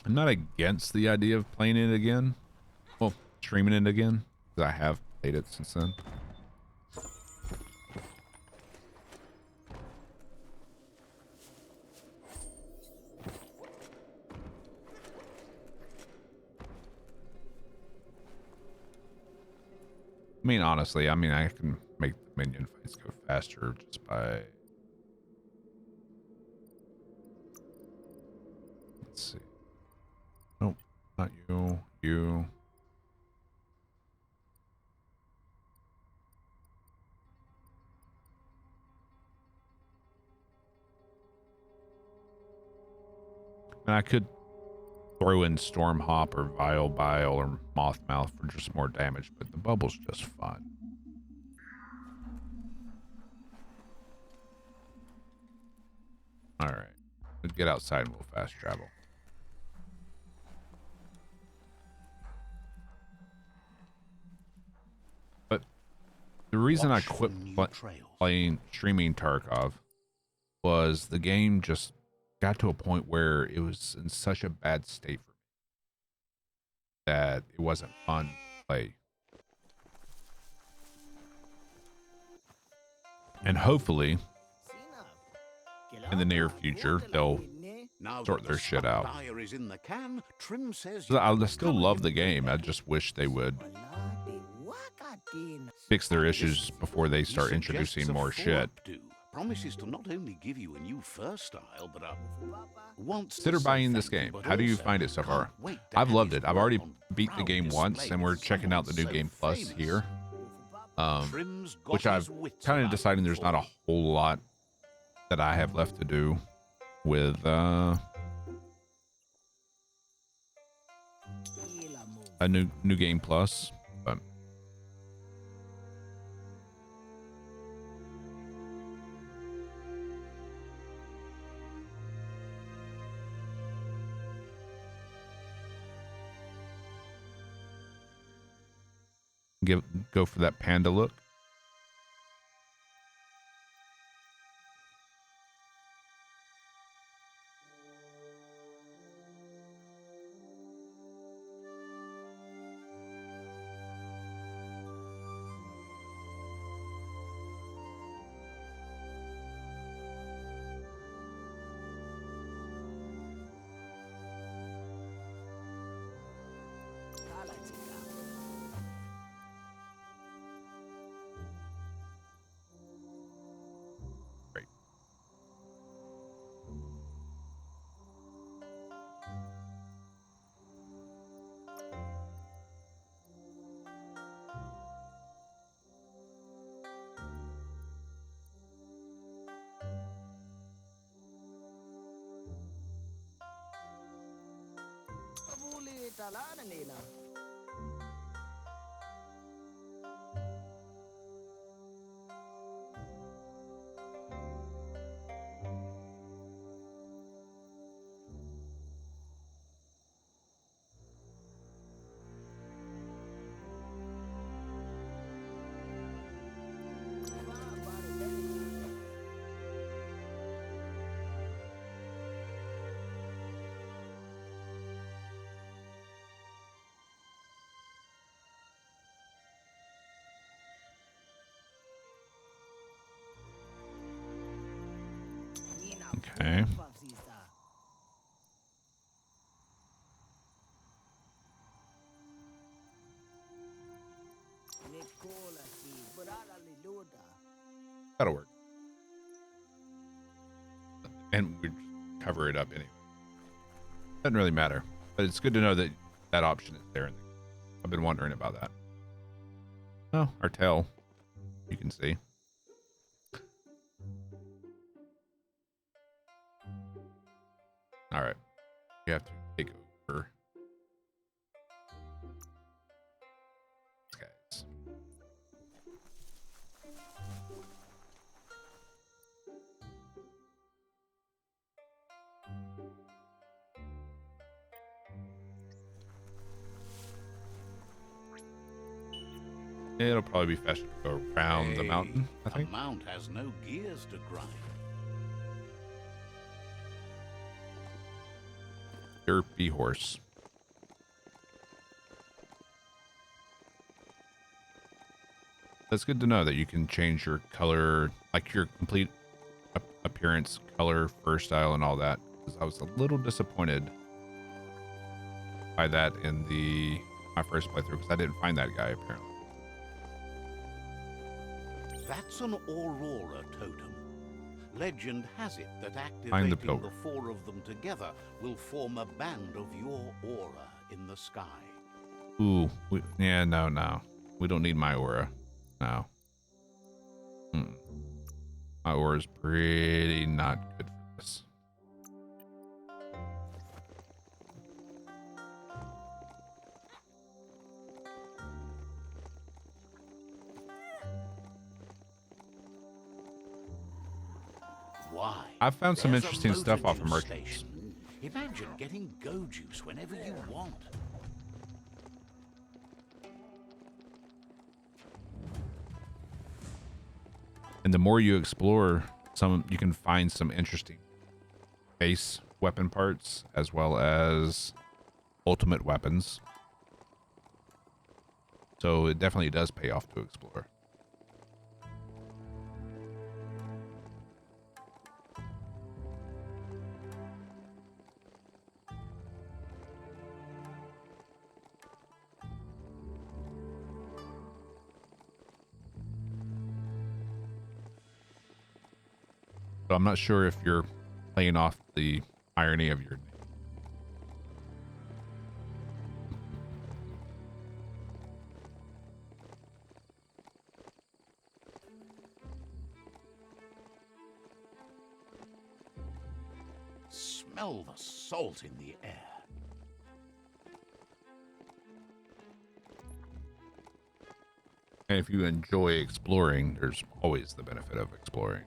I'm not against the idea of playing it again. Well, streaming it again, because I have played it since then. I mean, honestly, I can make the minion fights go faster just by... Let's see. Nope, not you. You. And I could throw in Storm Hop or Vile Bile or Moth Mouth for just more damage, but the bubble's just fun. All right, let's get outside and we'll fast travel. But the reason I quit playing streaming Tarkov was the game just got to a point where it was in such a bad state for me that it wasn't fun to play. And hopefully, in the near future, they'll sort their shit out. I still love the game. I just wish they would fix their issues before they start introducing more shit. Promises to not only give you a new fur style, but consider buying this game. How do you find it so far? I've loved it. I've already beat the game once, and we're checking out the new game plus here. Which I've kind of decided there's not a whole lot that I have left to do with a new game plus, but go for that panda look. Okay. That'll work. And we cover it up anyway. Doesn't really matter, but it's good to know that that option is there. I've been wondering about that. Oh, our tail, you can see. All right, we have to take over these guys. It'll probably be faster to go around the mountain, I think. The mount has no gears to grind. Derpy horse. That's good to know that you can change your color, like your complete appearance, color, fur style, and all that. Because I was a little disappointed by that in my first playthrough, because I didn't find that guy apparently. That's an Aurora totem. Legend has it that Find the activating pilgrim. the four of them together will form a band of your aura in the sky. Ooh, no. We don't need my aura. No. My aura's pretty not good for this. Why? I've found some There's a interesting stuff motor off of juice merchants. station. Imagine getting go juice whenever you want. And the more you explore, you can find some interesting base weapon parts as well as ultimate weapons. So it definitely does pay off to explore. So I'm not sure if you're playing off the irony of your name. Smell the salt in the air. And if you enjoy exploring, there's always the benefit of exploring.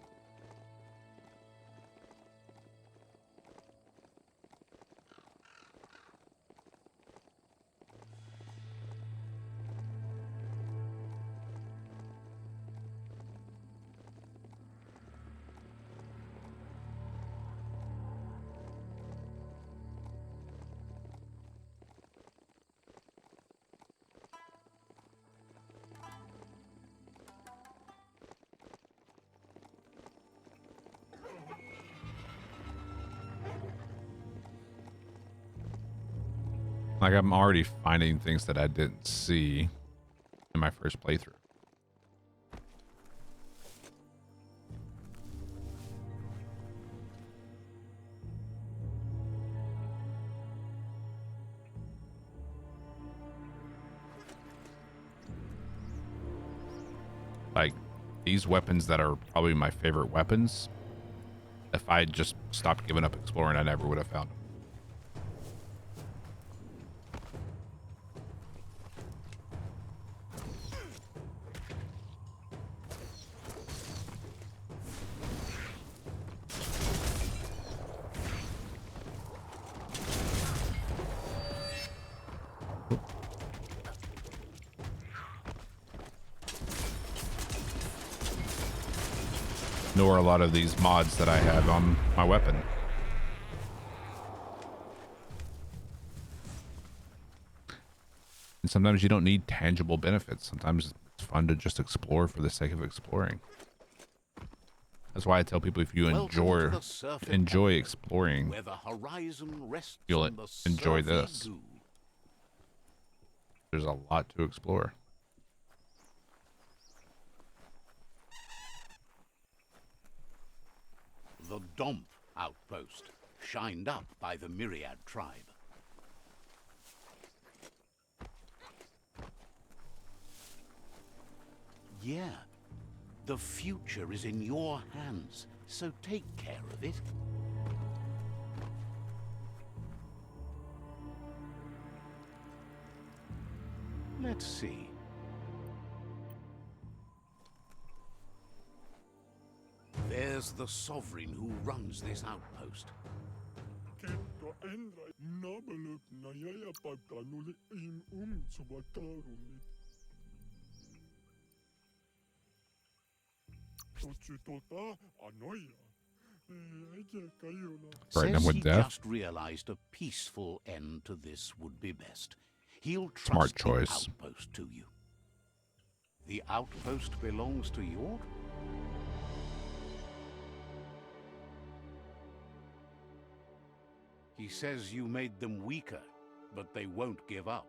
Like, I'm already finding things that I didn't see in my first playthrough. Like, these weapons that are probably my favorite weapons, if I just stopped giving up exploring, I never would have found them. Nor a lot of these mods that I have on my weapon. And sometimes you don't need tangible benefits. Sometimes it's fun to just explore for the sake of exploring. That's why I tell people, if you enjoy exploring, where the horizon rests you'll on the enjoy surfy this. goo. There's a lot to explore. The Domp outpost, shined up by the Myriad tribe. Yeah, the future is in your hands, so take care of it. Let's see. There's the sovereign who runs this outpost. Threaten him Says with he death. just realized a peaceful end to this would be best. He'll Smart trust choice. the outpost to you. The outpost belongs to York? He says you made them weaker, but they won't give up.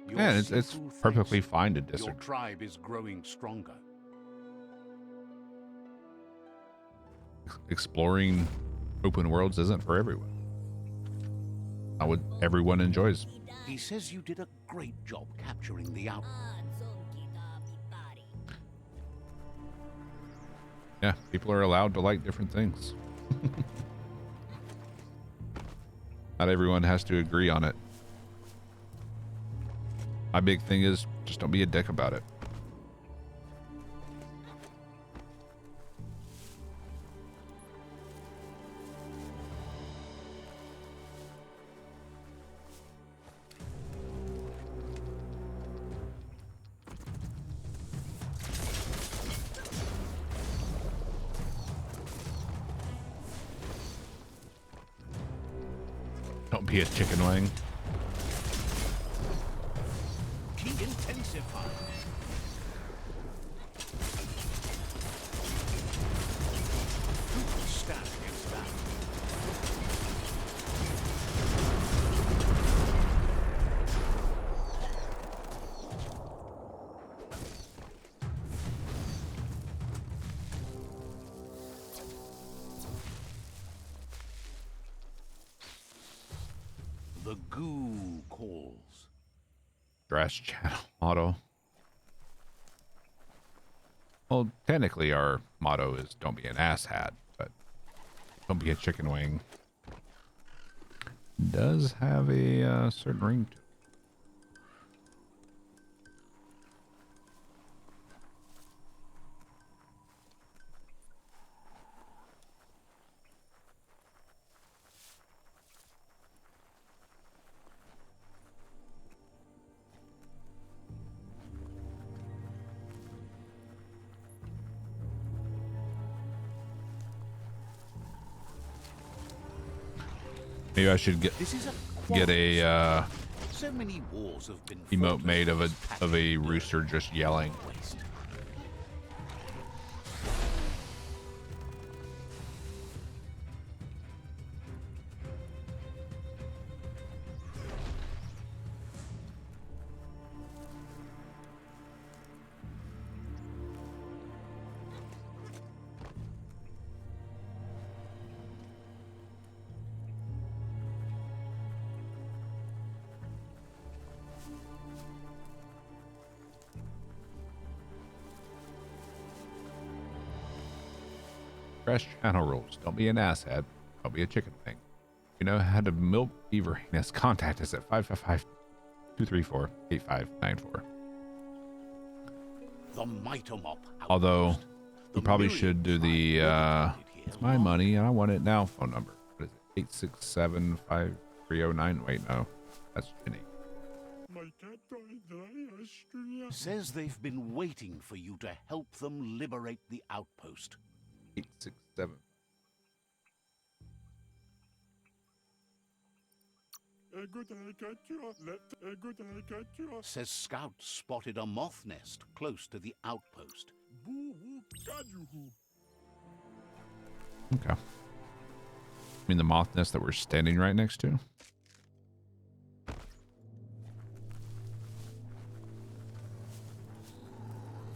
Your Yeah, it's Sifu perfectly thanks fine to you. Your disagree. tribe is growing stronger. Exploring open worlds isn't for everyone. Not what everyone enjoys. He says you did a great job capturing the outpost. Yeah, people are allowed to like different things. Not everyone has to agree on it. My big thing is just don't be a dick about it. be a chicken wing. Key intensified. Who can stand against that? The goo calls. Drast channel motto. Well, technically our motto is don't be an asshat, but don't be a chicken wing. Does have a certain ring to it. Maybe I should get This is a a so many wars have been emote fought made of over a this rooster just yelling. waste. Fresh channel rules. Don't be an asshat. Don't be a chicken wing. You know how to milk beaver anus. Contact us at 555-234-8594. The Mitomop Although outpost. we The probably millions should do tried the located here it's my long money and I want it now phone number. What is it? 867-5309. Wait, no. That's Jenny. says they've been waiting for you to help them liberate the outpost. 867. Says scouts spotted a moth nest close to the outpost. Okay. I mean the moth nest that we're standing right next to?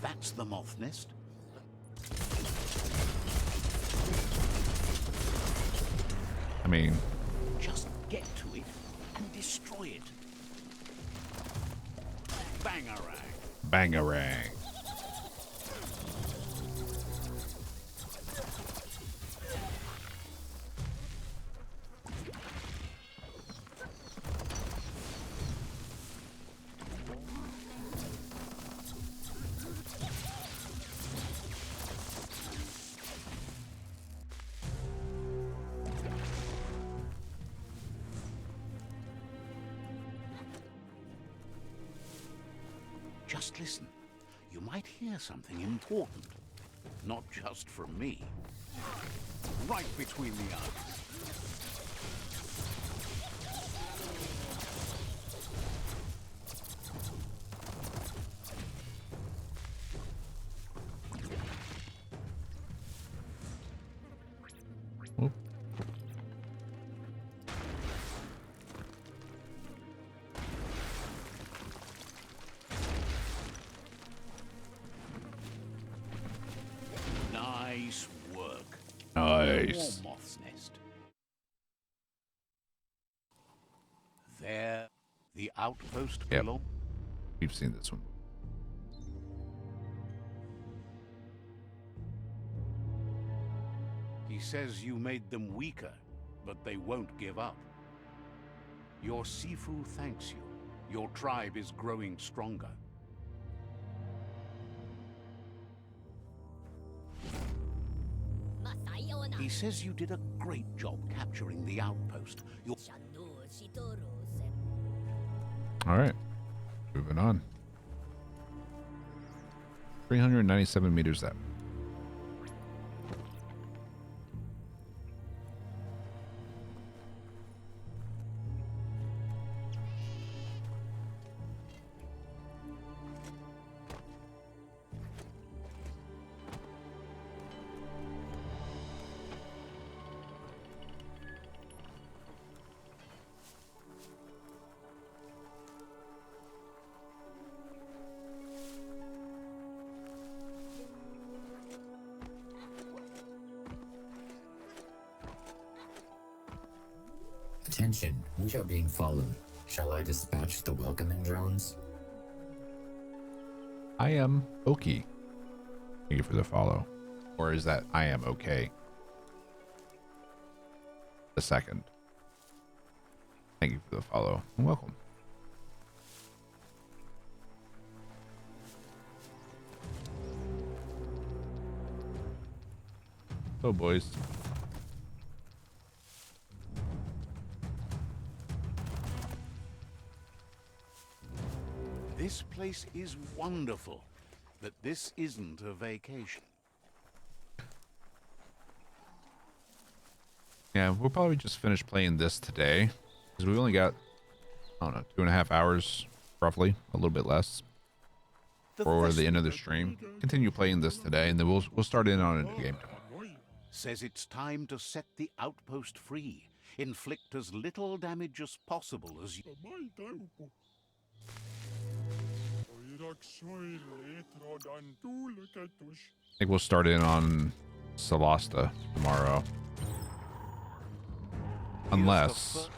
That's the moth nest. I mean, Just get to it and destroy it. Bangarang. bangarang. Just listen. You might hear something important. Not just from me. Right between the eyes. Whoop. Nice work. Nice. More moth's nest. There, the outpost Yep. below. We've seen this one. He says you made them weaker, but they won't give up. Your Sifu thanks you. Your tribe is growing stronger. He says you did a great job capturing the outpost. Your All right. Moving on. 397 meters up. Attention, we are being followed. Shall I dispatch the welcoming drones? I am okay. Thank you for the follow. Or is that I am okay? The second. Thank you for the follow and welcome. So, boys. This place is wonderful, but this isn't a vacation. Yeah, we'll probably just finish playing this today because we only got, I don't know, 2.5 hours, roughly, a little bit less, for the end of the stream. Continue playing this today, and then we'll start in on a new game tomorrow. Says it's time to set the outpost free. Inflict as little damage as possible as you... I think we'll start in on Solasta tomorrow. Unless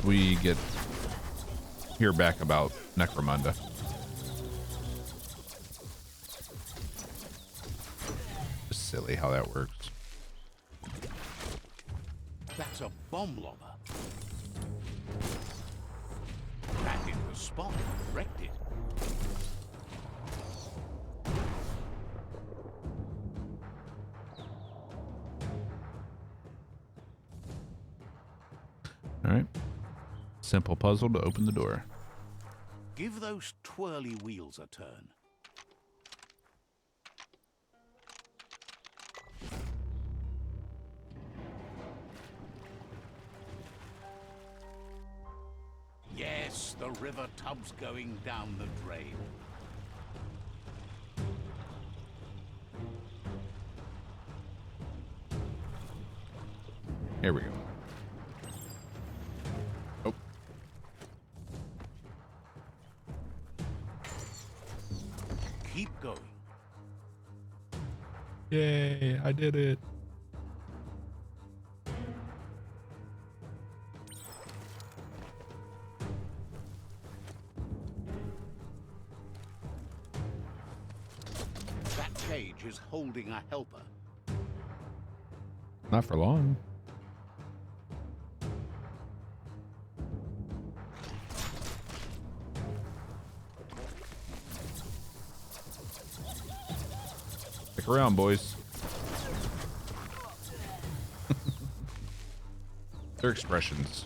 we hear back about Necromunda. Just silly how that works. That's a bomb lobber. That hit the spot, wrecked it. All right. Simple puzzle to open the door. Give those twirly wheels a turn. Yes, the river tub's going down the drain. Here we go. Oh. Keep going. Yay, I did it. That cage is holding a helper. Not for long. Stick around, boys. Their expressions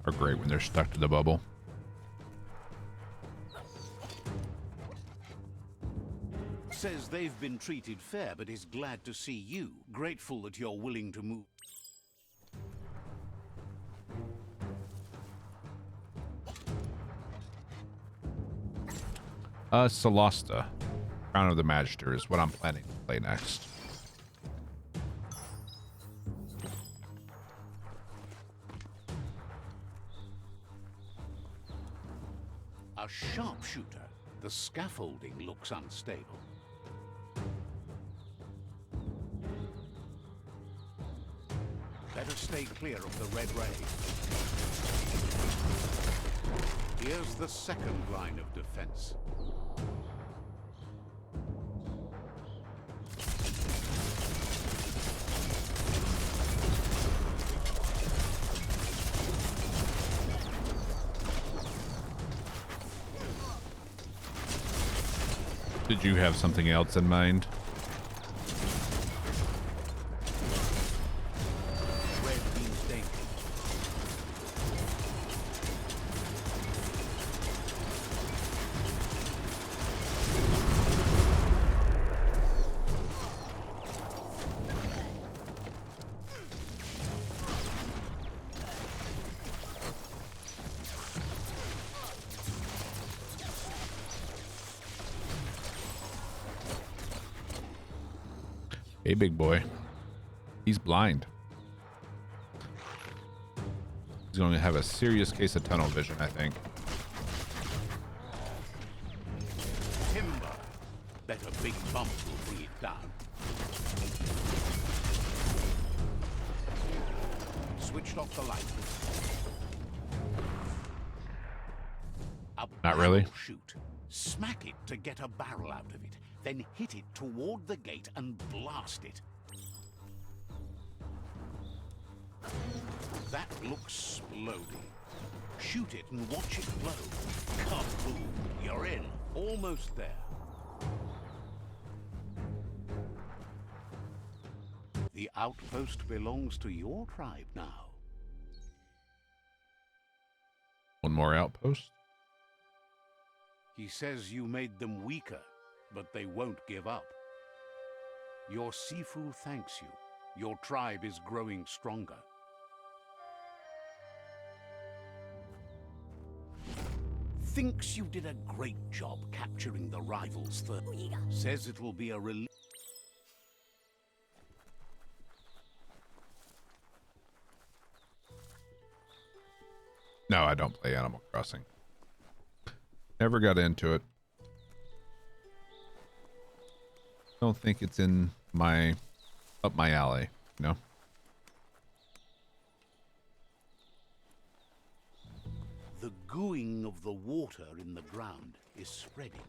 are great when they're stuck to the bubble. Says they've been treated fair, but is glad to see you. Grateful that you're willing to move. Solasta, Crown of the Magister is what I'm planning to play next. A sharpshooter. The scaffolding looks unstable. Better stay clear of the red ray. Here's the second line of defense. Did you have something else in mind? Red means danger. Hey, big boy. He's blind. He's going to have a serious case of tunnel vision, I think. Timber. Bet a big bump will bring it down. switched off the light. A Not really. barrel shoot. Smack it to get a barrel out of it. Then hit it toward the gate and blast it. That looks splody. Shoot it and watch it blow. Kaboom! You're in. Almost there. The outpost belongs to your tribe now. One more outpost. He says you made them weaker, but they won't give up. Your Sifu thanks you. Your tribe is growing stronger. Thinks you did a great job capturing the rivals third. Says it'll be a relief. No, I don't play Animal Crossing. Never got into it. Don't think it's in my up my alley, you know. The gooing of the water in the ground is spreading.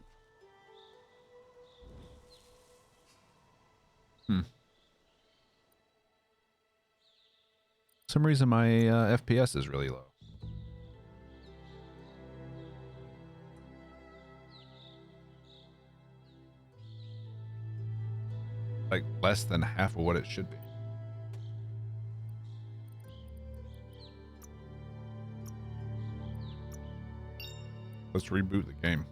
For some reason my FPS is really low. Like less than half of what it should be. Let's reboot the game.